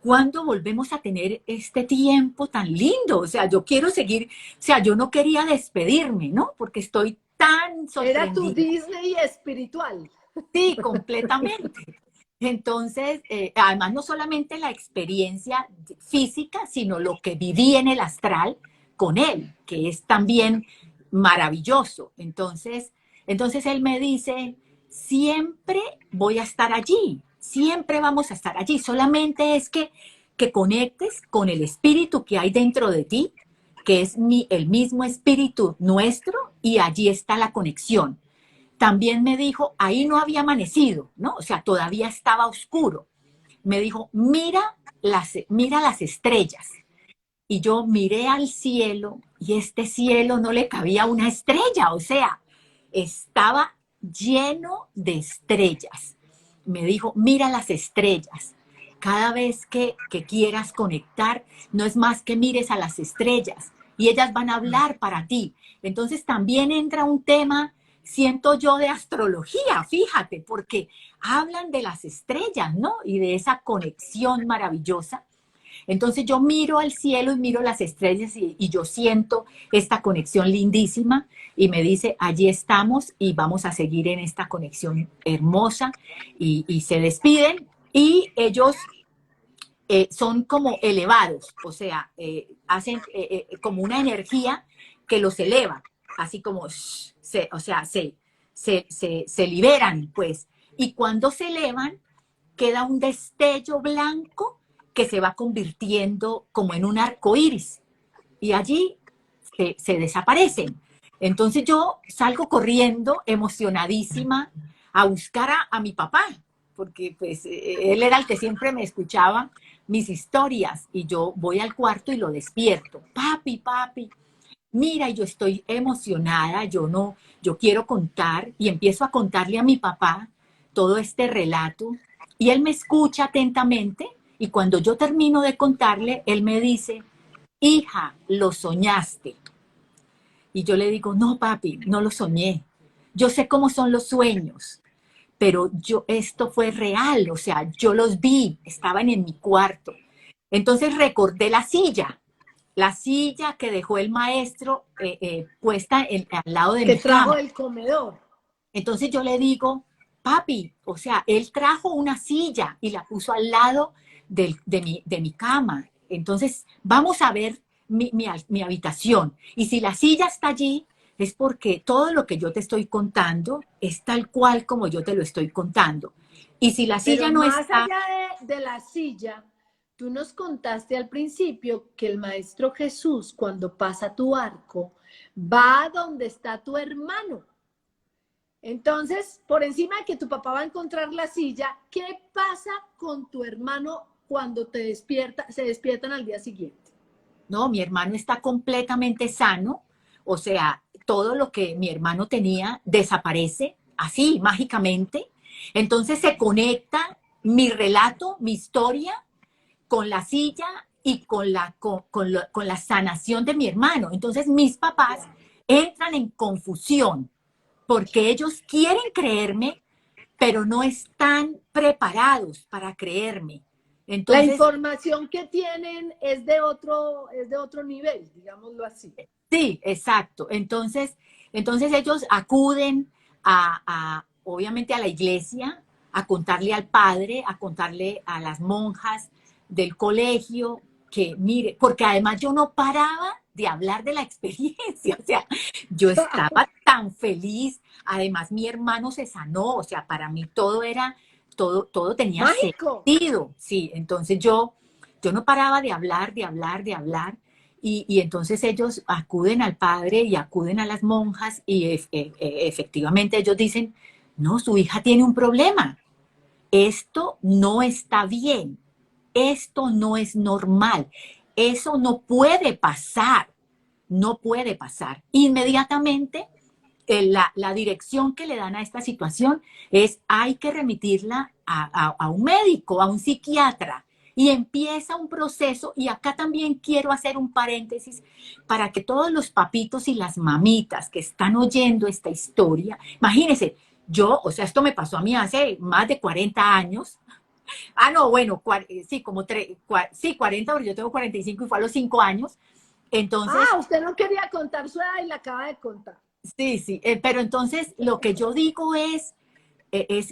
¿cuándo volvemos a tener este tiempo tan lindo? O sea, yo quiero seguir, o sea, yo no quería despedirme, ¿no? Porque estoy tan Era tu sorprendida. Disney espiritual. Sí, completamente. Entonces, además no solamente la experiencia física, sino lo que viví en el astral con él, que es también maravilloso. Entonces él me dice, siempre voy a estar allí, siempre vamos a estar allí, solamente es que conectes con el espíritu que hay dentro de ti, que es el mismo espíritu nuestro, y allí está la conexión. También me dijo, ahí no había amanecido, ¿no? O sea, todavía estaba oscuro. Me dijo, mira las estrellas. Y yo miré al cielo y este cielo no le cabía una estrella, o sea, estaba lleno de estrellas. Me dijo, mira las estrellas. Cada vez que quieras conectar, no es más que mires a las estrellas y ellas van a hablar para ti. Entonces también entra un tema, siento yo, de astrología, fíjate, porque hablan de las estrellas, ¿no? Y de esa conexión maravillosa. Entonces yo miro al cielo y miro las estrellas y yo siento esta conexión lindísima y me dice, allí estamos y vamos a seguir en esta conexión hermosa y se despiden y ellos son como elevados, o sea, hacen como una energía que los eleva, así como, o sea, se liberan, pues. Y cuando se elevan, queda un destello blanco que se va convirtiendo como en un arco iris. Y allí se desaparecen. Entonces yo salgo corriendo, emocionadísima, a buscar a mi papá, porque pues él era el que siempre me escuchaba mis historias, y yo voy al cuarto y lo despierto. Papi, papi, mira, yo estoy emocionada, yo quiero contar, y empiezo a contarle a mi papá todo este relato, y él me escucha atentamente, y cuando yo termino de contarle, él me dice, hija, lo soñaste. Y yo le digo, no, papi, no lo soñé. Yo sé cómo son los sueños, pero esto fue real, o sea, yo los vi, estaban en mi cuarto. Entonces recordé la silla que dejó el maestro puesta al lado de Que mi trajo cama. del comedor. Entonces yo le digo, papi, o sea, él trajo una silla y la puso al lado de mi cama. Entonces vamos a ver mi habitación. Y si la silla está allí, es porque todo lo que yo te estoy contando es tal cual como yo te lo estoy contando. Y si la Pero silla no más está, allá de la silla, tú nos contaste al principio que el Maestro Jesús, cuando pasa tu arco, va a donde está tu hermano. Entonces, por encima de que tu papá va a encontrar la silla, ¿qué pasa con tu hermano cuando se despiertan al día siguiente? no, mi hermano está completamente sano, o sea, todo lo que mi hermano tenía desaparece así, mágicamente. Entonces se conecta mi relato, mi historia, con la silla y con la sanación de mi hermano. Entonces mis papás entran en confusión porque ellos quieren creerme, pero no están preparados para creerme. La Entonces, información que tienen es de otro nivel, digámoslo así. sí, exacto. Entonces ellos acuden obviamente a la iglesia, a contarle al padre, a contarle a las monjas del colegio, que mire, porque además yo no paraba de hablar de la experiencia, o sea, yo estaba tan feliz, además mi hermano se sanó, o sea, para mí todo tenía Mágico. sentido, sí, entonces yo no paraba de hablar, de hablar, de hablar, y entonces ellos acuden al padre y acuden a las monjas y efectivamente ellos dicen, no, su hija tiene un problema, esto no está bien, esto no es normal, eso no puede pasar, no puede pasar. Inmediatamente la dirección que le dan a esta situación es hay que remitirla a un médico, a un psiquiatra. Y empieza un proceso, y acá también quiero hacer un paréntesis para que todos los papitos y las mamitas que están oyendo esta historia, imagínense, o sea, esto me pasó a mí hace más de 40 años, No, bueno, sí, sí, 40, porque yo tengo 45 y fue a los 5 años. Entonces, Usted no quería contar su edad y la acaba de contar. sí, sí, pero entonces lo que yo digo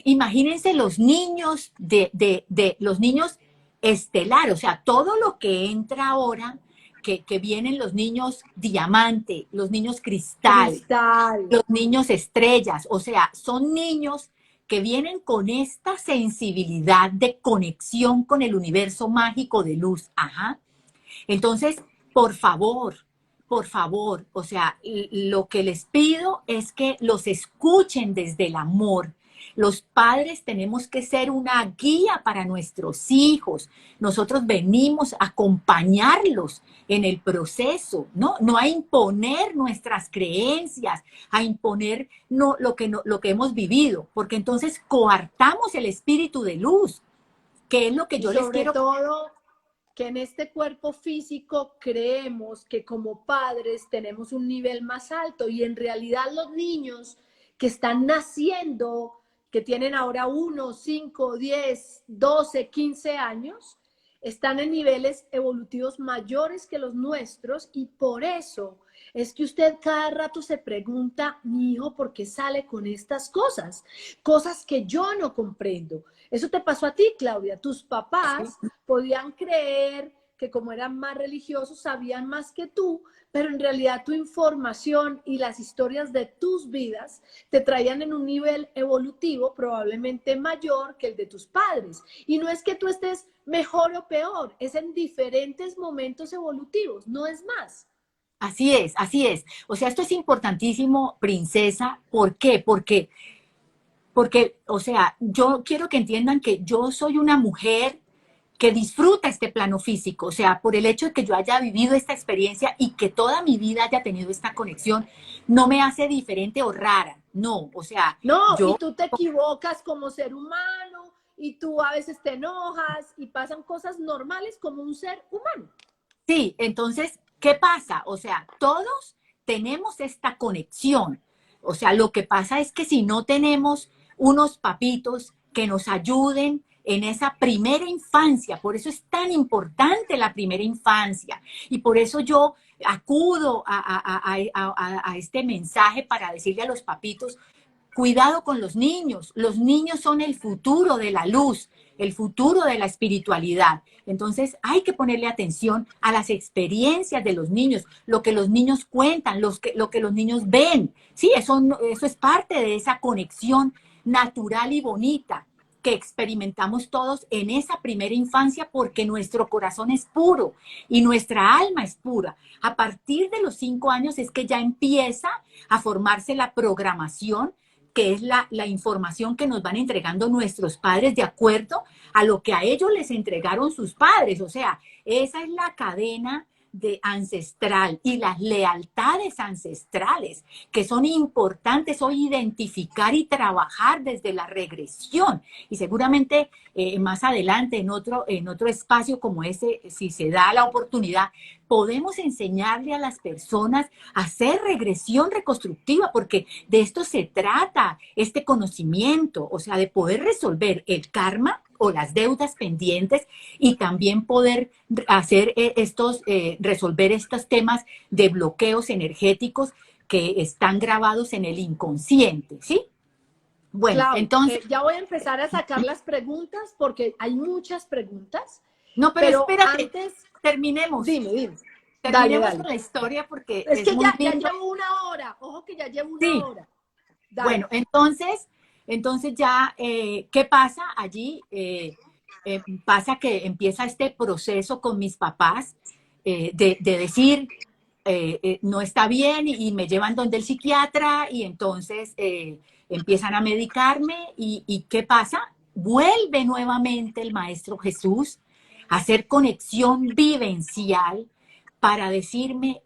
imagínense los niños de los niños estelar, o sea, todo lo que entra ahora, que vienen los niños diamante, los niños cristal, Cristal. los niños estrellas, o sea, son niños que vienen con esta sensibilidad de conexión con el universo mágico de luz. Ajá. Entonces, por favor, por favor, o sea, lo que les pido es que los escuchen desde el amor. Los padres tenemos que ser una guía para nuestros hijos. Nosotros venimos a acompañarlos en el proceso, ¿no? No a imponer nuestras creencias, a imponer lo que hemos vivido, porque entonces coartamos el espíritu de luz, que es lo que Y yo les sobre quiero. todo que en este cuerpo físico creemos que como padres tenemos un nivel más alto y en realidad los niños que están naciendo, que tienen ahora 1, 5, 10, 12, 15 años, están en niveles evolutivos mayores que los nuestros y por eso es que usted cada rato se pregunta, mi hijo, ¿por qué sale con estas cosas? Cosas que yo no comprendo. Eso te pasó a ti, Claudia. Tus papás podían creer que como eran más religiosos sabían más que tú, pero en realidad tu información y las historias de tus vidas te traían en un nivel evolutivo probablemente mayor que el de tus padres. Y no es que tú estés mejor o peor, es en diferentes momentos evolutivos, no es más. Así es, así es. O sea, esto es importantísimo, princesa. ¿Por qué? Porque, o sea, yo quiero que entiendan que yo soy una mujer que disfruta este plano físico, o sea, por el hecho de que yo haya vivido esta experiencia y que toda mi vida haya tenido esta conexión, no me hace diferente o rara, no, o sea, No, y yo, tú te equivocas como ser humano y tú a veces te enojas y pasan cosas normales como un ser humano. sí, entonces, ¿qué pasa? O sea, todos tenemos esta conexión, o sea, lo que pasa es que si no tenemos unos papitos que nos ayuden en esa primera infancia, por eso es tan importante la primera infancia y por eso yo acudo a este mensaje para decirle a los papitos, cuidado con los niños son el futuro de la luz, el futuro de la espiritualidad. Entonces hay que ponerle atención a las experiencias de los niños, lo que los niños cuentan, lo que los niños ven. Sí, eso es parte de esa conexión natural y bonita que experimentamos todos en esa primera infancia porque nuestro corazón es puro y nuestra alma es pura. A partir de los 5 años es que ya empieza a formarse la programación, que es la información que nos van entregando nuestros padres de acuerdo a lo que a ellos les entregaron sus padres. O sea, esa es la cadena de ancestral y las lealtades ancestrales que son importantes hoy identificar y trabajar desde la regresión y seguramente más adelante en otro espacio como ese, si se da la oportunidad, podemos enseñarle a las personas a hacer regresión reconstructiva, porque de esto se trata, este conocimiento, o sea, de poder resolver el karma o las deudas pendientes y también poder hacer resolver estos temas de bloqueos energéticos que están grabados en el inconsciente, ¿sí? Bueno, Clau, entonces, ya voy a empezar a sacar las preguntas porque hay muchas preguntas, no, pero pero espérate, antes, terminemos, dime. Dale, terminemos dale. con la historia porque Es es que muy ya lindo. llevo 1 hora, ojo que ya llevo una Sí, hora. Dale. bueno, entonces ya, ¿qué pasa allí? Pasa que empieza este proceso con mis papás de decir, no está bien y me llevan donde el psiquiatra y entonces empiezan a medicarme y ¿qué pasa? Vuelve nuevamente el Maestro Jesús a hacer conexión vivencial para decirme,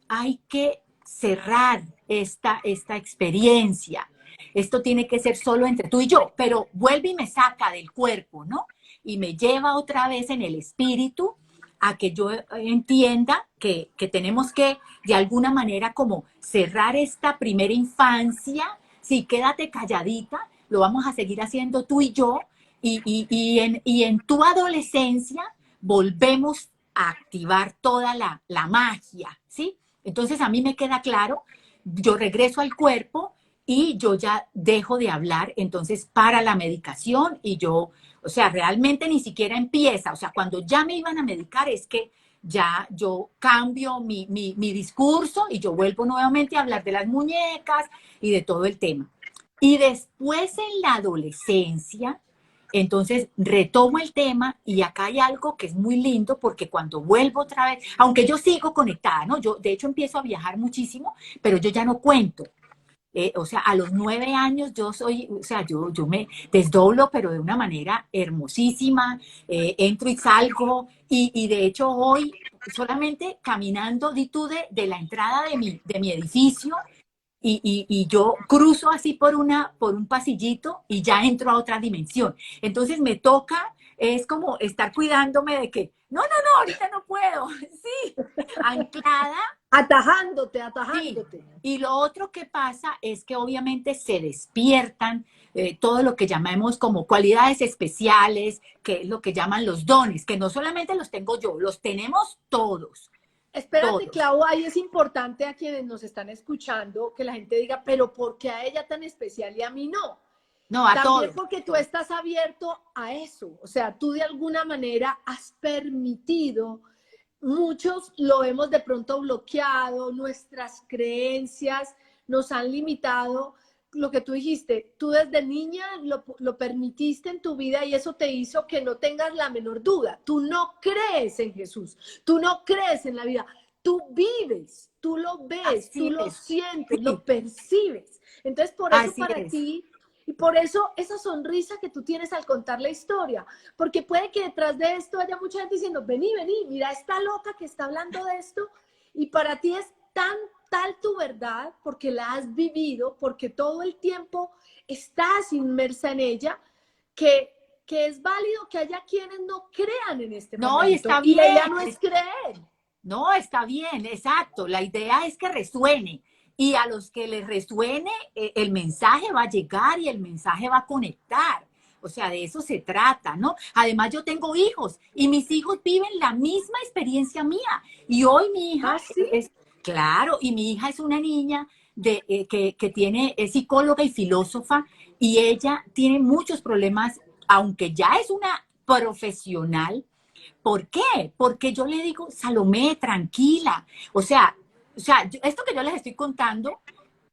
hay que cerrar esta experiencia. Esto tiene que ser solo entre tú y yo, pero vuelve y me saca del cuerpo, ¿no? Y me lleva otra vez en el espíritu a que yo entienda que tenemos que de alguna manera como cerrar esta primera infancia. Sí, quédate calladita, lo vamos a seguir haciendo tú y yo, y en tu adolescencia volvemos a activar toda la magia, ¿sí? Entonces a mí me queda claro, yo regreso al cuerpo y yo ya dejo de hablar, entonces para la medicación y yo, o sea, realmente ni siquiera empieza, o sea, cuando ya me iban a medicar es que ya yo cambio mi discurso y yo vuelvo nuevamente a hablar de las muñecas y de todo el tema. Y después en la adolescencia, entonces retomo el tema y acá hay algo que es muy lindo porque cuando vuelvo otra vez, aunque yo sigo conectada, ¿no? Yo de hecho empiezo a viajar muchísimo, pero yo ya no cuento. O sea, a los 9 años yo soy, o sea, yo me desdoblo, pero de una manera hermosísima, entro y salgo, y de hecho hoy solamente caminando, di tú, de la entrada de mi edificio, y yo cruzo así por un pasillito y ya entro a otra dimensión. Entonces me toca, es como estar cuidándome de que, no, ahorita no puedo, sí, anclada. Atajándote, Sí, atajándote. y lo otro que pasa es que obviamente se despiertan todo lo que llamamos como cualidades especiales, que es lo que llaman los dones, que no solamente los tengo yo, los tenemos todos, Espérate, todos. Clau, ahí es importante a quienes nos están escuchando que la gente diga, pero ¿por qué a ella tan especial y a mí no? No, a También todos. porque tú estás abierto a eso, o sea, tú de alguna manera has permitido, muchos lo hemos de pronto bloqueado, nuestras creencias nos han limitado. Lo que tú dijiste, tú desde niña lo permitiste en tu vida y eso te hizo que no tengas la menor duda. Tú no crees en Jesús, tú no crees en la vida, tú vives, tú lo ves, tú Así lo es, sientes, sí, lo percibes. Entonces, por eso así para es. ti, y por eso esa sonrisa que tú tienes al contar la historia, porque puede que detrás de esto haya mucha gente diciendo, vení, vení, mira esta loca que está hablando de esto, y para ti es tan tal tu verdad, porque la has vivido, porque todo el tiempo estás inmersa en ella, que es válido que haya quienes no crean en este No, y momento, está y la idea bien, no es creer. no, está bien, exacto. La idea es que resuene. Y a los que les resuene, el mensaje va a llegar y el mensaje va a conectar. O sea, de eso se trata, ¿no? Además, yo tengo hijos y mis hijos viven la misma experiencia mía. Y hoy mi hija ¿Ah, sí? es, claro, y mi hija es una niña que tiene, es psicóloga y filósofa, y ella tiene muchos problemas, aunque ya es una profesional. ¿Por qué? Porque yo le digo, Salomé, tranquila. Esto que yo les estoy contando,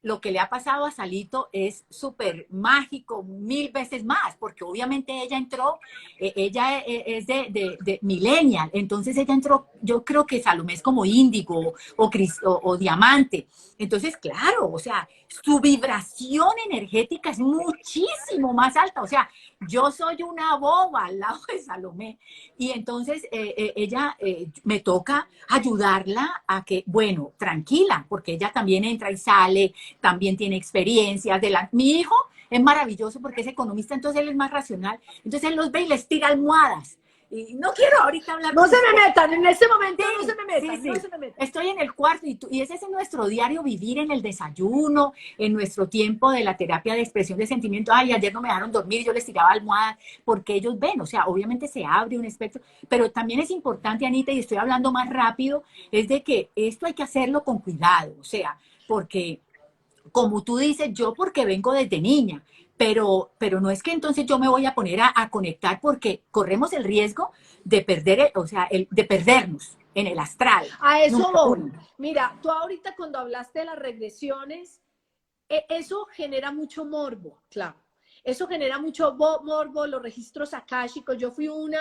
lo que le ha pasado a Salito es súper mágico, 1000 veces más, porque obviamente ella entró, ella es de millennial, entonces ella entró, yo creo que Salomé es como índigo o diamante. Entonces, claro, o sea, su vibración energética es muchísimo más alta. O sea, yo soy una boba al lado de Salomé. Y entonces ella me toca ayudarla a que, bueno, tranquila, porque ella también entra y sale, también tiene experiencias. Mi hijo es maravilloso porque es economista, entonces él es más racional. Entonces él los ve y les tira almohadas. Y no quiero ahorita hablar No con se me usted. metan, en este momento no se Sí, me sí, metan, no sí. se me metan. Estoy en el cuarto y ese es nuestro diario vivir en el desayuno, en nuestro tiempo de la terapia de expresión de sentimientos. Ay, ayer no me dejaron dormir, yo les tiraba almohadas, porque ellos ven, o sea, obviamente se abre un espectro, pero también es importante, Anita, y estoy hablando más rápido, es de que esto hay que hacerlo con cuidado, o sea, porque como tú dices, yo porque vengo desde niña, pero no es que entonces yo me voy a poner a conectar porque corremos el riesgo de perder, o sea, de perdernos en el astral. A eso Número voy. uno. Mira, tú ahorita cuando hablaste de las regresiones, eso genera mucho morbo, claro. Eso genera mucho morbo, los registros akáshicos. Yo fui una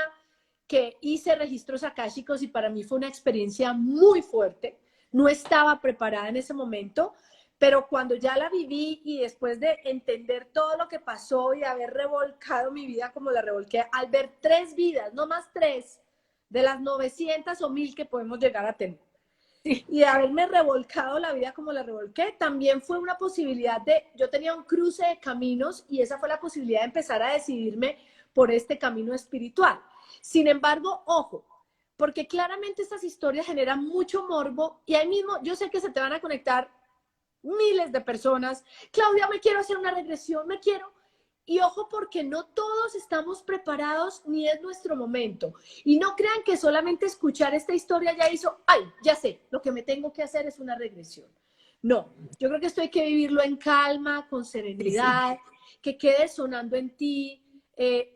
que hice registros akáshicos y para mí fue una experiencia muy fuerte. No estaba preparada en ese momento, pero cuando ya la viví y después de entender todo lo que pasó y haber revolcado mi vida como la revolqué, al ver 3 vidas, no más 3, de las 900 o 1000 que podemos llegar a tener Sí. y de haberme revolcado la vida como la revolqué, también fue una posibilidad de, yo tenía un cruce de caminos y esa fue la posibilidad de empezar a decidirme por este camino espiritual. Sin embargo, ojo, porque claramente estas historias generan mucho morbo y ahí mismo yo sé que se te van a conectar miles de personas. Claudia, me quiero hacer una regresión, me quiero. Y ojo, porque no todos estamos preparados ni es nuestro momento. Y no crean que solamente escuchar esta historia ya hizo, ay, ya sé, lo que me tengo que hacer es una regresión. No, yo creo que esto hay que vivirlo en calma, con Sí, sí. serenidad, que quede sonando en ti.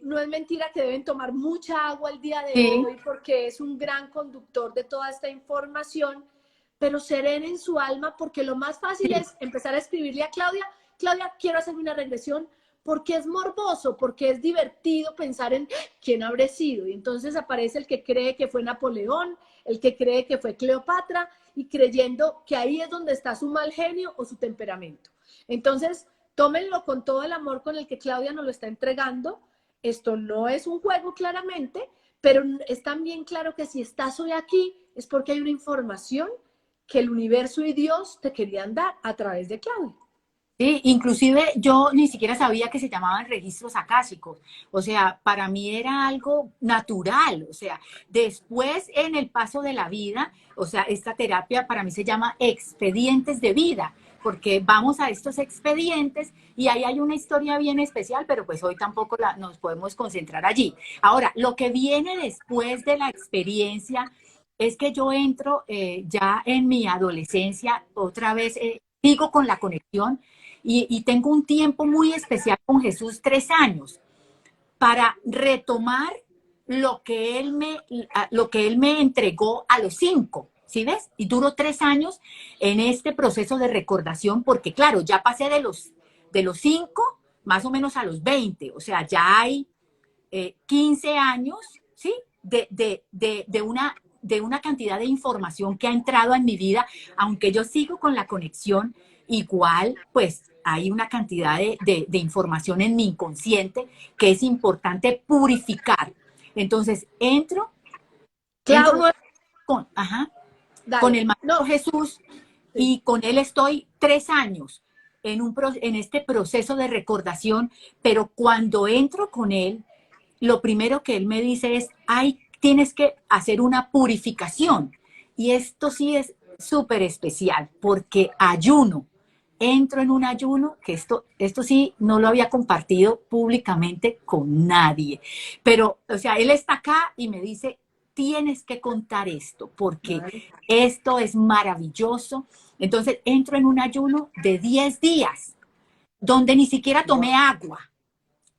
No es mentira que deben tomar mucha agua el día de Sí, hoy porque es un gran conductor de toda esta información, pero serenen su alma porque lo más fácil sí. es empezar a escribirle a Claudia, Claudia, quiero hacer una regresión porque es morboso, porque es divertido pensar en quién habré sido. Y entonces aparece el que cree que fue Napoleón, el que cree que fue Cleopatra, y creyendo que ahí es donde está su mal genio o su temperamento. Entonces, tómenlo con todo el amor con el que Claudia nos lo está entregando. Esto no es un juego claramente, pero es también claro que si estás hoy aquí es porque hay una información que el universo y Dios te querían dar a través de Claudia. Sí, inclusive yo ni siquiera sabía que se llamaban registros akáshicos. O sea, para mí era algo natural. O sea, después en el paso de la vida, o sea, esta terapia para mí se llama expedientes de vida, porque vamos a estos expedientes y ahí hay una historia bien especial, pero pues hoy tampoco nos podemos concentrar allí. Ahora, lo que viene después de la experiencia es que yo entro ya en mi adolescencia, otra vez sigo con la conexión y tengo un tiempo muy especial con Jesús, 3 años, para retomar lo que él me entregó a los 5. ¿Sí ves? Y duró 3 años en este proceso de recordación, porque claro, ya pasé de los 5 más o menos a los 20, o sea, ya hay 15 años, ¿sí? De una cantidad de información que ha entrado en mi vida, aunque yo sigo con la conexión, igual, pues hay una cantidad de información en mi inconsciente que es importante purificar. Entonces, entro Clau, nuevamente ajá, con dale. el Maestro No, Jesús sí. y con él estoy 3 años en este proceso de recordación, pero cuando entro con él, lo primero que él me dice es, tienes que hacer una purificación. Y esto sí es súper especial porque ayuno. Entro en un ayuno, que esto sí no lo había compartido públicamente con nadie. Pero, o sea, él está acá y me dice, tienes que contar esto porque Vale. esto es maravilloso. Entonces entro en un ayuno de 10 días, donde ni siquiera tomé agua.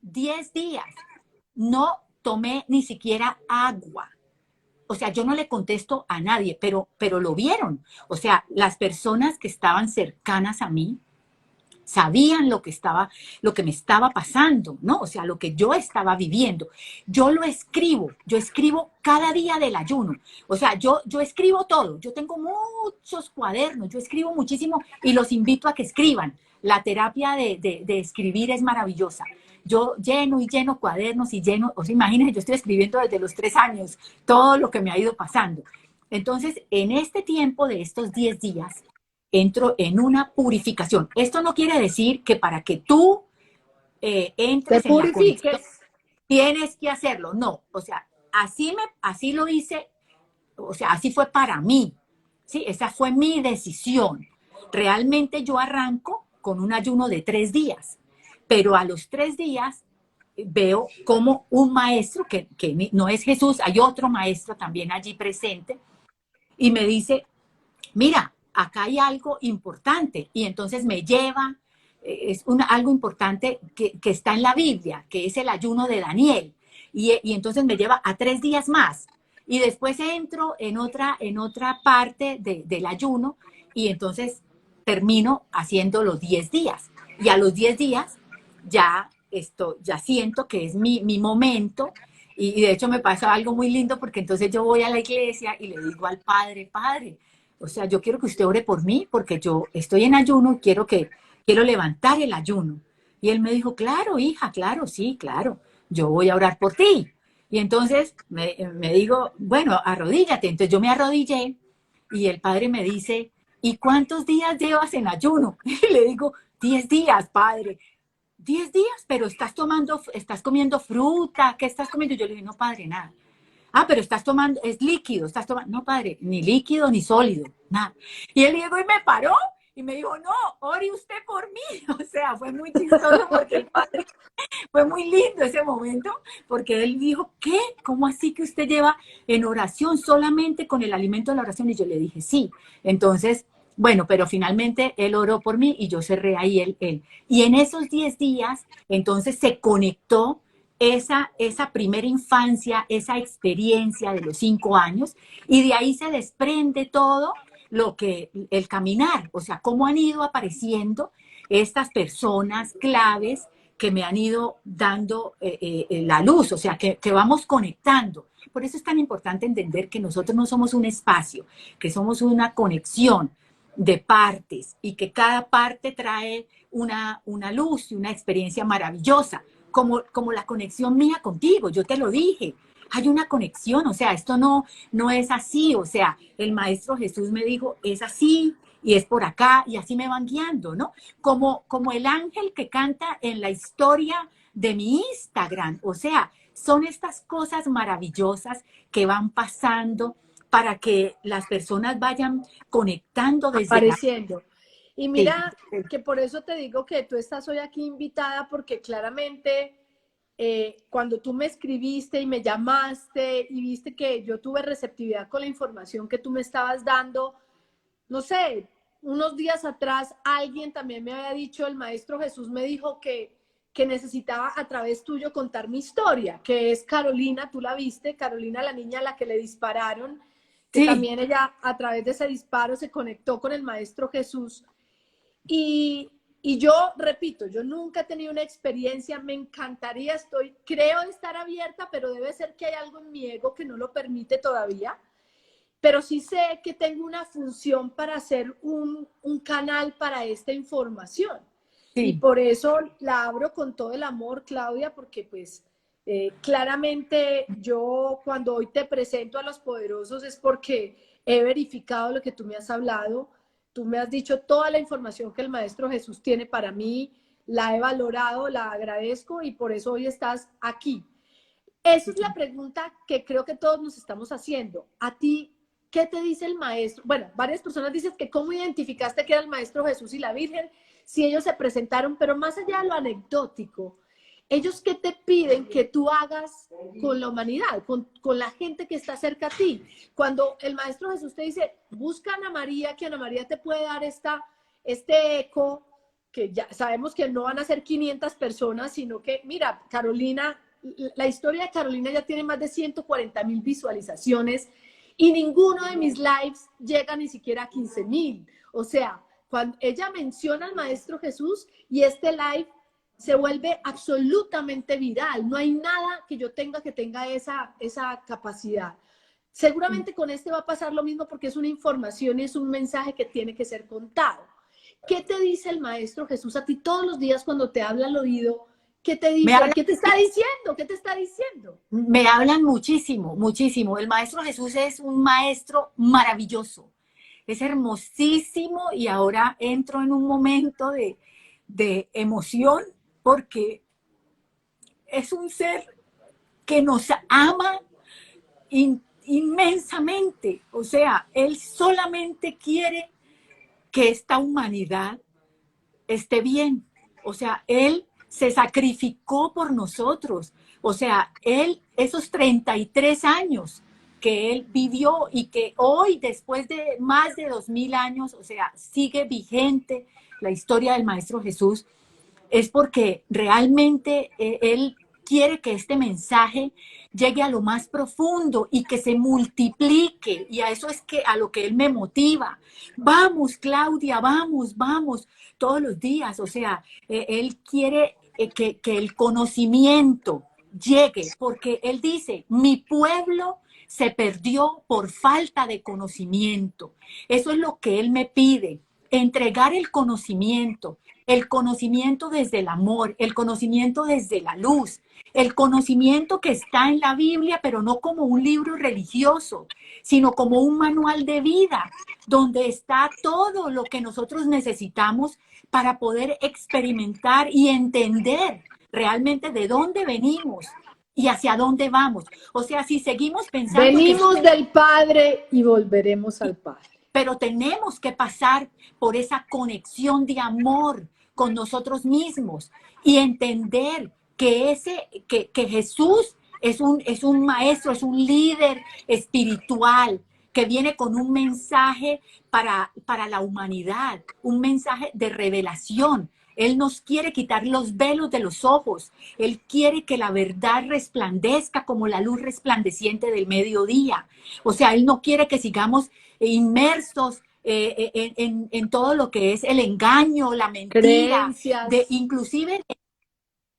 10 días no tomé ni siquiera agua. O sea, yo no le contesto a nadie, pero lo vieron. O sea, las personas que estaban cercanas a mí sabían lo que me estaba pasando, ¿no? O sea, lo que yo estaba viviendo. Yo escribo cada día del ayuno. O sea, yo escribo todo. Yo tengo muchos cuadernos, yo escribo muchísimo y los invito a que escriban. La terapia de escribir es maravillosa. Yo lleno y lleno cuadernos y lleno, o sea, imagínense, yo estoy escribiendo desde los 3 años todo lo que me ha ido pasando. Entonces, en este tiempo de estos 10 días, entro en una purificación. Esto no quiere decir que para que tú Te entres en la conexión purifiques. tienes que hacerlo. No, o sea, así lo hice, o sea, así fue para mí. ¿Sí? Esa fue mi decisión. Realmente yo arranco con un ayuno de 3 días, pero a los 3 días veo como un maestro, que no es Jesús, hay otro maestro también allí presente, y me dice, mira, acá hay algo importante. Y entonces me lleva, algo importante que está en la Biblia, que es el ayuno de Daniel. Y entonces me lleva a 3 días más. Y después entro en otra parte del ayuno y entonces termino haciendo los 10 días. Y a los 10 días ya siento que es mi momento. Y de hecho me pasa algo muy lindo porque entonces yo voy a la iglesia y le digo al padre, padre, o sea, yo quiero que usted ore por mí porque yo estoy en ayuno, quiero levantar el ayuno. Y él me dijo, claro, hija, claro, sí, claro, yo voy a orar por ti. Y entonces me digo, bueno, arrodíllate. Entonces yo me arrodillé y el padre me dice, ¿y cuántos días llevas en ayuno? Y le digo, 10 días, padre. 10 días, pero estás comiendo fruta, ¿qué estás comiendo? Yo le dije, no, padre, nada. Ah, pero estás tomando, es líquido, estás tomando, no, padre, ni líquido ni sólido, nada. Y él llegó y me paró Y me dijo, no, ore usted por mí. O sea, fue muy chistoso porque el padre, fue muy lindo ese momento, porque él dijo, ¿qué? ¿Cómo así que usted lleva en oración solamente con el alimento de la oración? Y yo le dije, sí. Entonces, bueno, pero finalmente él oró por mí y yo cerré ahí él. Y en esos 10 días, entonces se conectó esa primera infancia, esa experiencia de los 5 años, y de ahí se desprende todo lo que, el caminar, o sea, cómo han ido apareciendo estas personas claves que me han ido dando la luz, o sea, que vamos conectando. Por eso es tan importante entender que nosotros no somos un espacio, que somos una conexión de partes y que cada parte trae una luz y una experiencia maravillosa, como la conexión mía contigo, yo te lo dije. Hay una conexión, o sea, esto no es así, o sea, el Maestro Jesús me dijo, es así, y es por acá, y así me van guiando, ¿no? Como el ángel que canta en la historia de mi Instagram. O sea, son estas cosas maravillosas que van pasando para que las personas vayan conectando desde la... Apareciendo. Y Sí, mira que por eso te digo que tú estás hoy aquí invitada, porque claramente cuando tú me escribiste y me llamaste y viste que yo tuve receptividad con la información que tú me estabas dando, no sé, unos días atrás alguien también me había dicho, el Maestro Jesús me dijo que necesitaba a través tuyo contar mi historia, que es Carolina, tú la viste, Carolina, la niña a la que le dispararon, que sí, también ella a través de ese disparo se conectó con el Maestro Jesús. Y yo, repito, yo nunca he tenido una experiencia, me encantaría, creo estar abierta, pero debe ser que hay algo en mi ego que no lo permite todavía. Pero sí sé que tengo una función para hacer un canal para esta información. Y sí. por eso la abro con todo el amor, Claudia, porque pues claramente yo cuando hoy te presento a los poderosos es porque he verificado lo que tú me has hablado. Tú me has dicho toda la información que el Maestro Jesús tiene para mí, la he valorado, la agradezco y por eso hoy estás aquí. Esa es la pregunta que creo que todos nos estamos haciendo. A ti, ¿qué te dice el maestro? Bueno, varias personas dicen que cómo identificaste que era el Maestro Jesús y la Virgen, si ellos se presentaron, pero más allá de lo anecdótico, ellos qué te piden que tú hagas con la humanidad, con la gente que está cerca a ti. Cuando el Maestro Jesús te dice, busca a Ana María, que Ana María te puede dar este eco, que ya sabemos que no van a ser 500 personas, sino que, mira, Carolina, la historia de Carolina ya tiene más de 140,000 visualizaciones y ninguno de mis lives llega ni siquiera a 15,000. O sea, cuando ella menciona al Maestro Jesús y este live se vuelve absolutamente viral. No hay nada que yo tenga que tenga esa capacidad. Seguramente con este va a pasar lo mismo porque es una información y es un mensaje que tiene que ser contado. ¿Qué te dice el Maestro Jesús a ti todos los días cuando te habla al oído? ¿Qué te Me dice? hablan, ¿Qué te está diciendo? ¿Qué te está diciendo? me hablan muchísimo, muchísimo. El Maestro Jesús es un maestro maravilloso, es hermosísimo y ahora entro en un momento de emoción porque es un ser que nos ama inmensamente. O sea, Él solamente quiere que esta humanidad esté bien. O sea, Él se sacrificó por nosotros. O sea, Él, esos 33 años que Él vivió y que hoy, después de más de 2000 años, o sea, sigue vigente la historia del Maestro Jesús, es porque realmente Él quiere que este mensaje llegue a lo más profundo y que se multiplique. Y a eso es que a lo que Él me motiva. Vamos, Claudia, vamos, vamos, todos los días. O sea, Él quiere que el conocimiento llegue, porque Él dice, mi pueblo se perdió por falta de conocimiento. Eso es lo que Él me pide, entregar el conocimiento desde el amor, el conocimiento desde la luz, el conocimiento que está en la Biblia, pero no como un libro religioso, sino como un manual de vida, donde está todo lo que nosotros necesitamos para poder experimentar y entender realmente de dónde venimos y hacia dónde vamos. O sea, si seguimos pensando que... Venimos del Padre y volveremos al Padre. pero tenemos que pasar por esa conexión de amor con nosotros mismos y entender que Jesús es un maestro, es un líder espiritual que viene con un mensaje para la humanidad, un mensaje de revelación. Él nos quiere quitar los velos de los ojos. Él quiere que la verdad resplandezca como la luz resplandeciente del mediodía. O sea, Él no quiere que sigamos inmersos en todo lo que es el engaño, la mentira, Creencias.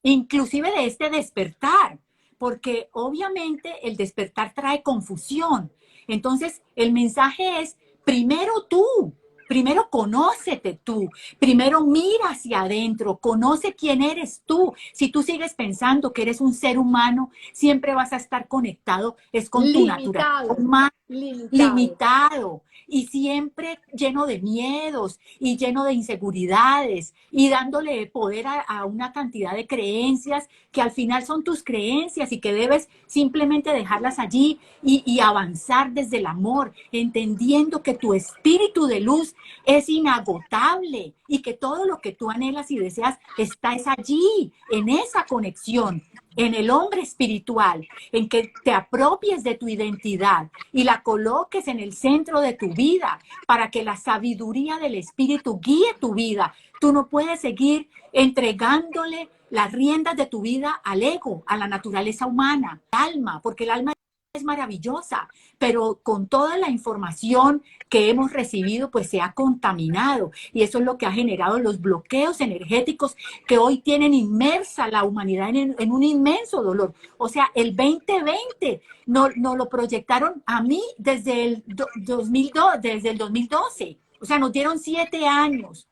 inclusive de este despertar, porque obviamente el despertar trae confusión. Entonces, el mensaje es, primero tú, primero conócete tú, primero mira hacia adentro, conoce quién eres tú. Si tú sigues pensando que eres un ser humano, siempre vas a estar conectado, es con tu naturaleza Limitado, humana, limitado. limitado y siempre lleno de miedos y lleno de inseguridades y dándole poder a una cantidad de creencias que al final son tus creencias y que debes simplemente dejarlas allí y avanzar desde el amor, entendiendo que tu espíritu de luz es inagotable y que todo lo que tú anhelas y deseas está es allí, en esa conexión, en el hombre espiritual, en que te apropies de tu identidad y la coloques en el centro de tu vida para que la sabiduría del espíritu guíe tu vida. Tú no puedes seguir entregándole las riendas de tu vida al ego, a la naturaleza humana, al alma, porque el alma es maravillosa, pero con toda la información que hemos recibido, pues se ha contaminado y eso es lo que ha generado los bloqueos energéticos que hoy tienen inmersa la humanidad en un inmenso dolor. O sea, el 2020 no lo proyectaron a mí desde el 2002, desde el 2012. O sea, nos dieron 7 años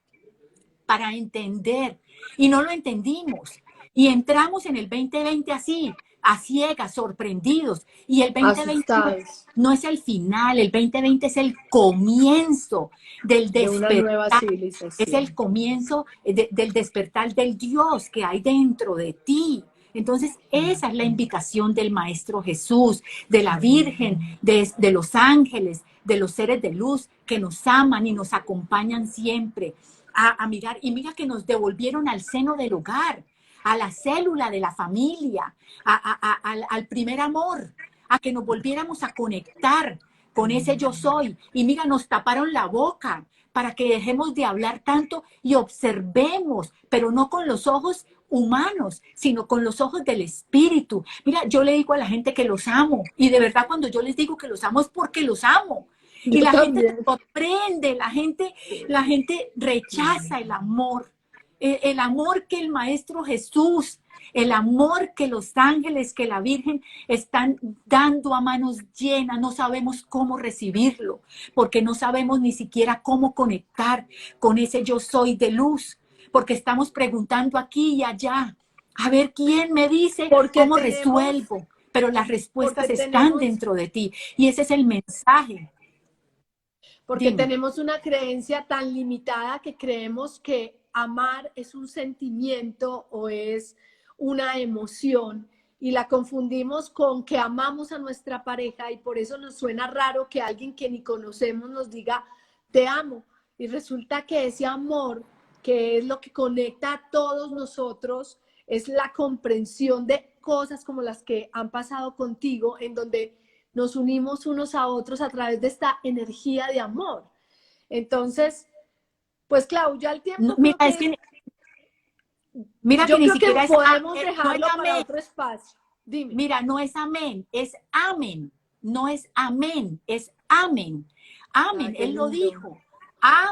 para entender y no lo entendimos. Y entramos en el 2020 así, a ciegas, sorprendidos. Y el 2020 Asustados no es el final, el 2020 es el comienzo del de una nueva despertar, es el civilización. comienzo del despertar del Dios que hay dentro de ti. Entonces, esa es la invitación del Maestro Jesús, de la Virgen, de los ángeles, de los seres de luz que nos aman y nos acompañan siempre a mirar. Y mira que nos devolvieron al seno del hogar, a la célula de la familia, al primer amor, a que nos volviéramos a conectar con ese yo soy. Y mira, nos taparon la boca para que dejemos de hablar tanto y observemos, pero no con los ojos humanos, sino con los ojos del espíritu. Mira, yo le digo a la gente que los amo y de verdad cuando yo les digo que los amo es porque los amo. Y Yo la gente se también. sorprende, la gente rechaza el amor, el amor que el Maestro Jesús, el amor que los ángeles, que la Virgen están dando a manos llenas. No sabemos cómo recibirlo, porque no sabemos ni siquiera cómo conectar con ese yo soy de luz, porque estamos preguntando aquí y allá, a ver quién me dice Porque cómo tenemos, resuelvo, pero las respuestas porque están tenemos, dentro de ti y ese es el mensaje. porque Dime. tenemos una creencia tan limitada que creemos que amar es un sentimiento o es una emoción y la confundimos con que amamos a nuestra pareja y por eso nos suena raro que alguien que ni conocemos nos diga te amo y resulta que ese amor que es lo que conecta a todos nosotros es la comprensión de cosas como las que han pasado contigo en donde nos unimos unos a otros a través de esta energía de amor. Entonces, pues Clau, ya el No, tiempo creo que mira que yo ni creo que siquiera es, podemos no es dejarlo para amén. otro espacio. Dime. Mira, no es amén, es amén. No es amén, es amén. Amén, Ay, qué Él lo lindo. dijo.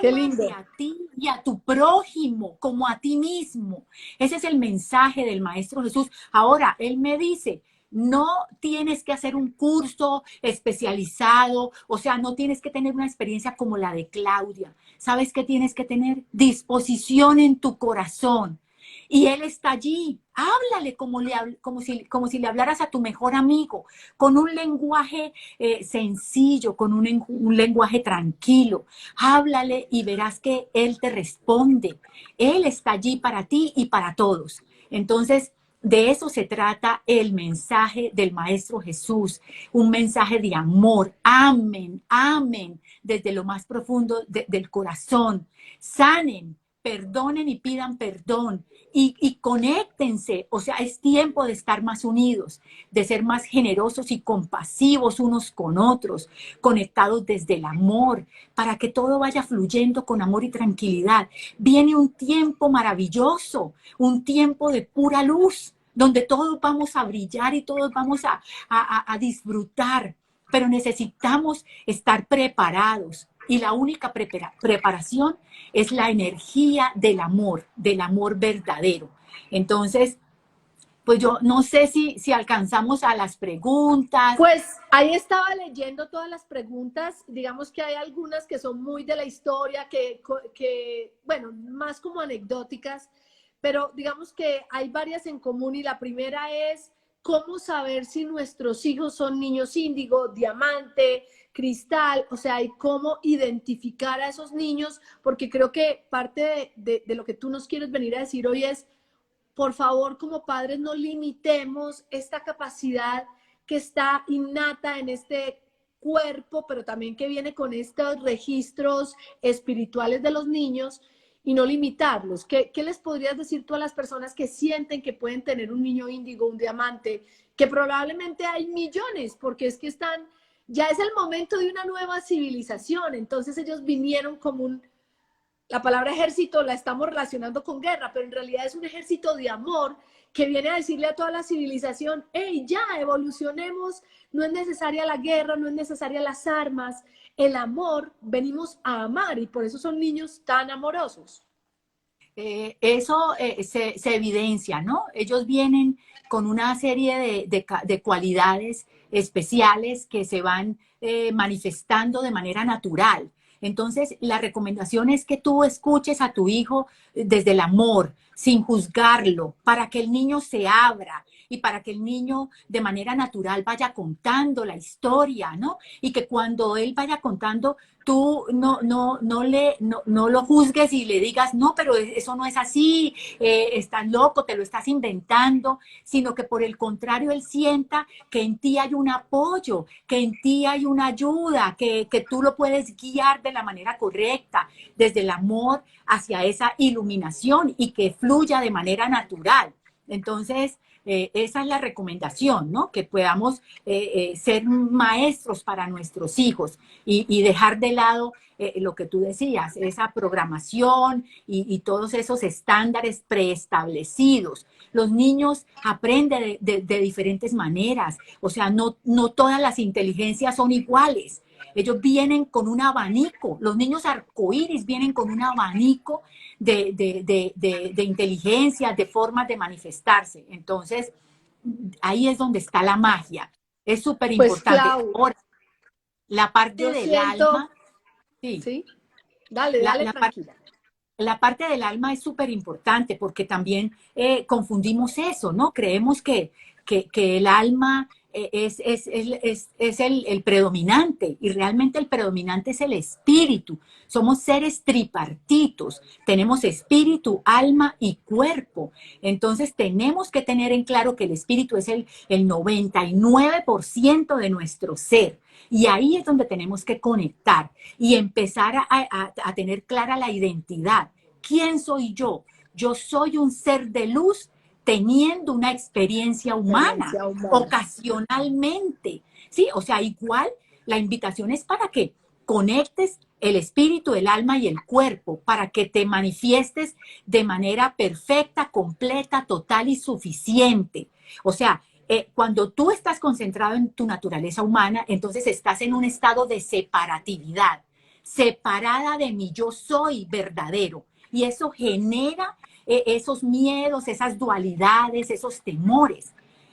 Qué Ámate lindo. a ti y a tu prójimo como a ti mismo. Ese es el mensaje del Maestro Jesús. Ahora, Él me dice, no tienes que hacer un curso especializado, o sea, no tienes que tener una experiencia como la de Claudia. ¿Sabes qué tienes que tener? Disposición en tu corazón. Y Él está allí. Háblale como si le hablaras a tu mejor amigo, con un lenguaje sencillo, con un lenguaje tranquilo. Háblale y verás que Él te responde. Él está allí para ti y para todos. Entonces, De eso se trata el mensaje del Maestro Jesús, un mensaje de amor. Amen, amen desde lo más profundo del corazón. Sanen, perdonen y pidan perdón y conéctense. O sea, es tiempo de estar más unidos, de ser más generosos y compasivos unos con otros, conectados desde el amor, para que todo vaya fluyendo con amor y tranquilidad. Viene un tiempo maravilloso, un tiempo de pura luz, donde todos vamos a brillar y todos vamos a disfrutar, pero necesitamos estar preparados. Y la única preparación es la energía del amor verdadero. Entonces, pues yo no sé si alcanzamos a las preguntas. Pues ahí estaba leyendo todas las preguntas, digamos que hay algunas que son muy de la historia, bueno, más como anecdóticas, pero digamos que hay varias en común y la primera es cómo saber si nuestros hijos son niños índigo, diamante, cristal, o sea, y cómo identificar a esos niños, porque creo que parte de lo que tú nos quieres venir a decir hoy es, por favor, como padres, no limitemos esta capacidad que está innata en este cuerpo, pero también que viene con estos registros espirituales de los niños y no limitarlos. ¿Qué les podrías decir tú a las personas que sienten que pueden tener un niño índigo, un diamante, que probablemente hay millones, porque es que ya es el momento de una nueva civilización, entonces ellos vinieron como la palabra ejército la estamos relacionando con guerra, pero en realidad es un ejército de amor que viene a decirle a toda la civilización, hey, ya, evolucionemos, no es necesaria la guerra, no es necesaria las armas, el amor, venimos a amar y por eso son niños tan amorosos. Eso se evidencia, ¿no? Ellos vienen con una serie de cualidades especiales que se van manifestando de manera natural. Entonces, la recomendación es que tú escuches a tu hijo desde el amor, sin juzgarlo, para que el niño se abra y para que el niño de manera natural vaya contando la historia, ¿no? Y que cuando él vaya contando, tú no lo juzgues y le digas, no, pero eso no es así, estás loco, te lo estás inventando, sino que por el contrario él sienta que en ti hay un apoyo, que en ti hay una ayuda, que tú lo puedes guiar de la manera correcta, desde el amor hacia esa iluminación y que fluya de manera natural. Entonces, esa es la recomendación, ¿no? Que podamos ser maestros para nuestros hijos y dejar de lado lo que tú decías, esa programación y todos esos estándares preestablecidos. Los niños aprenden de diferentes maneras, o sea, no todas las inteligencias son iguales. Ellos vienen con un abanico, los niños arcoíris vienen con un abanico de inteligencia, de formas de manifestarse. Entonces, ahí es donde está la magia. Es súper Pues importante. Clau, Ahora, la parte yo del siento, alma, sí, ¿sí? Dale, la, dale, la, par- tranquila. la parte del alma es súper importante porque también confundimos eso, ¿no? Creemos que el alma es el predominante y realmente el predominante es el espíritu. Somos seres tripartitos, tenemos espíritu, alma y cuerpo. Entonces tenemos que tener en claro que el espíritu es el 99% de nuestro ser. Y ahí es donde tenemos que conectar y empezar a tener clara la identidad. ¿Quién soy yo? Yo soy un ser de luz teniendo una experiencia humana, Experiencia humana. ocasionalmente. Sí, o sea, igual la invitación es para que conectes el espíritu, el alma y el cuerpo, para que te manifiestes de manera perfecta, completa, total y suficiente. O sea, cuando tú estás concentrado en tu naturaleza humana, entonces estás en un estado de separatividad, separada de mi yo soy verdadero. Y eso genera esos miedos, esas dualidades, esos temores.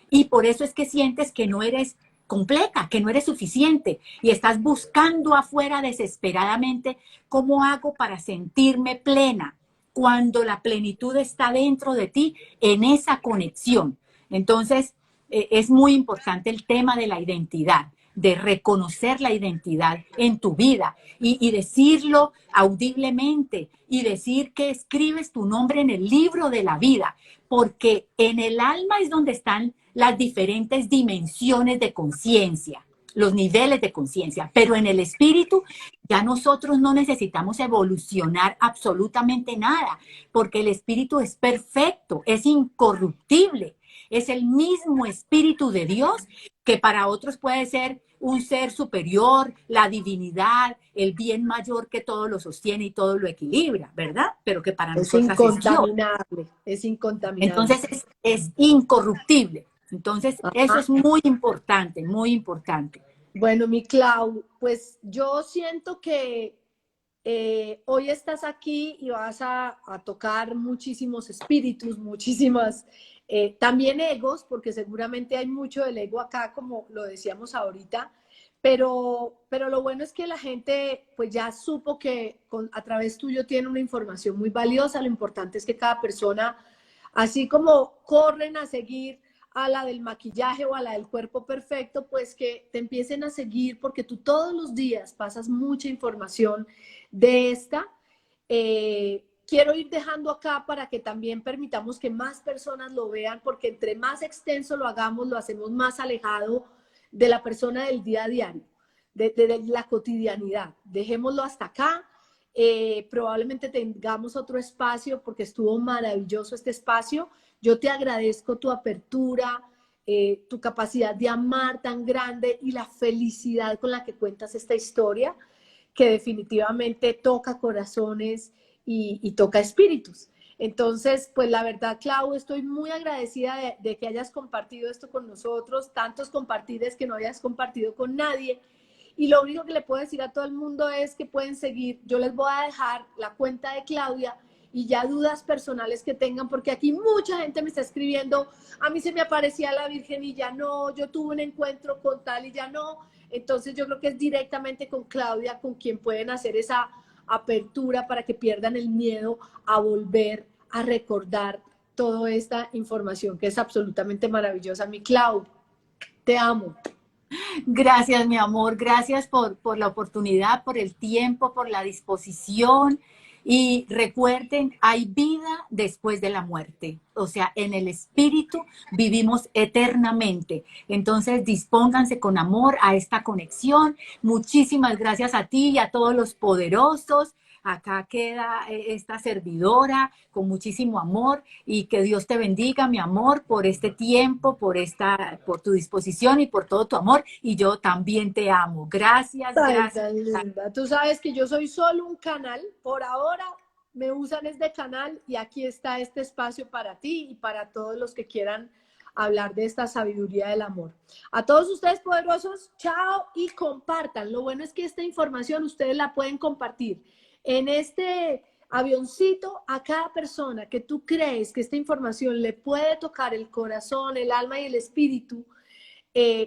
Y por eso es que sientes que no eres completa, que no eres suficiente y estás buscando afuera desesperadamente cómo hago para sentirme plena cuando la plenitud está dentro de ti en esa conexión. Entonces, es muy importante el tema de la identidad. de reconocer la identidad en tu vida y decirlo audiblemente y decir que escribes tu nombre en el libro de la vida, porque en el alma es donde están las diferentes dimensiones de conciencia, los niveles de conciencia, pero en el espíritu ya nosotros no necesitamos evolucionar absolutamente nada, porque el espíritu es perfecto, es incorruptible, es el mismo espíritu de Dios que para otros puede ser un ser superior, la divinidad, el bien mayor que todo lo sostiene y todo lo equilibra, ¿verdad? Pero que para Es nosotras es Dios. incontaminable, es incontaminable. Entonces es incorruptible. Entonces eso Ajá. es muy importante, muy importante. Bueno, mi Clau, pues yo siento que hoy estás aquí y vas a tocar muchísimos espíritus, muchísimas, también egos, porque seguramente hay mucho del ego acá, como lo decíamos ahorita, pero lo bueno es que la gente pues ya supo que a través tuyo tiene una información muy valiosa. Lo importante es que cada persona, así como corren a seguir a la del maquillaje o a la del cuerpo perfecto, pues que te empiecen a seguir, porque tú todos los días pasas mucha información de esta. Quiero ir dejando acá para que también permitamos que más personas lo vean, porque entre más extenso lo hagamos, lo hacemos más alejado de la persona del día a día, de la cotidianidad. Dejémoslo hasta acá. Probablemente tengamos otro espacio, porque estuvo maravilloso este espacio. Yo te agradezco tu apertura, tu capacidad de amar tan grande y la felicidad con la que cuentas esta historia, que definitivamente toca corazones y toca espíritus. Entonces, pues la verdad, Clau, estoy muy agradecida de que hayas compartido esto con nosotros, tantos compartires que no hayas compartido con nadie. Y lo único que le puedo decir a todo el mundo es que pueden seguir, yo les voy a dejar la cuenta de Claudia y ya dudas personales que tengan, porque aquí mucha gente me está escribiendo, a mí se me aparecía la Virgen y ya no, yo tuve un encuentro con tal y ya no. Entonces yo creo que es directamente con Claudia con quien pueden hacer esa apertura para que pierdan el miedo a volver a recordar toda esta información que es absolutamente maravillosa. Mi Clau, te amo. Gracias, mi amor, gracias por la oportunidad, por el tiempo, por la disposición. Y recuerden, hay vida después de la muerte. O sea, en el espíritu vivimos eternamente. Entonces, dispónganse con amor a esta conexión. Muchísimas gracias a ti y a todos los poderosos. Acá queda esta servidora con muchísimo amor y que Dios te bendiga, mi amor, por este tiempo, por tu disposición y por todo tu amor. Y yo también te amo. Gracias, Ay, gracias. tan linda. Tú sabes que yo soy solo un canal. Por ahora me usan este canal y aquí está este espacio para ti y para todos los que quieran hablar de esta sabiduría del amor. A todos ustedes poderosos, chao y compartan. Lo bueno es que esta información ustedes la pueden compartir en este avioncito a cada persona que tú crees que esta información le puede tocar el corazón, el alma y el espíritu.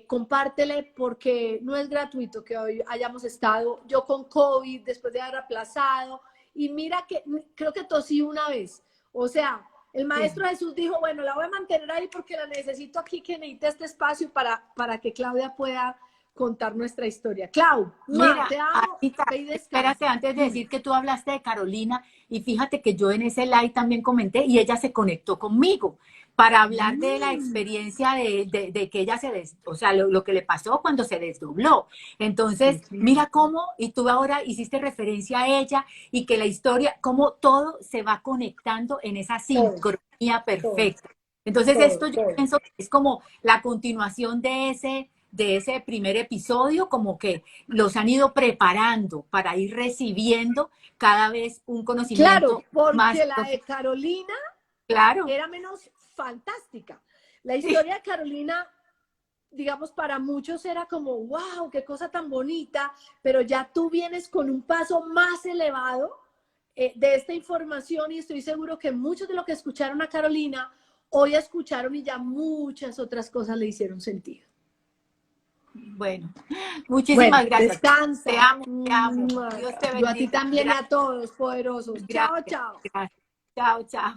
Compártele, porque no es gratuito que hoy hayamos estado yo con COVID después de haber aplazado, y mira que creo que tosí una vez. O sea, el Maestro Jesús dijo, bueno, la voy a mantener ahí porque la necesito aquí, que necesita este espacio para que Claudia pueda contar nuestra historia. Clau, Mira, te amo, Anita, ve y espérate descansa. antes de Dime. decir que tú hablaste de Carolina y fíjate que yo en ese live también comenté y ella se conectó conmigo para hablar de la experiencia de que ella o sea, lo que le pasó cuando se desdobló. Entonces, mira cómo, y tú ahora hiciste referencia a ella y que la historia, cómo todo se va conectando en esa Todo, sincronía todo, perfecta. Entonces, todo, esto yo todo. pienso que es como la continuación de ese primer episodio, como que los han ido preparando para ir recibiendo cada vez un Claro, conocimiento más porque la de profundo. Carolina Claro, era menos fantástica. La sí, historia de Carolina, digamos, para muchos era como, wow, qué cosa tan bonita, pero ya tú vienes con un paso más elevado de esta información, y estoy seguro que muchos de los que escucharon a Carolina hoy escucharon y ya muchas otras cosas le hicieron sentido. bueno, Bueno, muchísimas gracias. Te descansa. amo, te amo. Dios te Yo a ti bendiga. también y a Gracias, todos poderosos. Chao, gracias, chao. gracias. Chao, chao.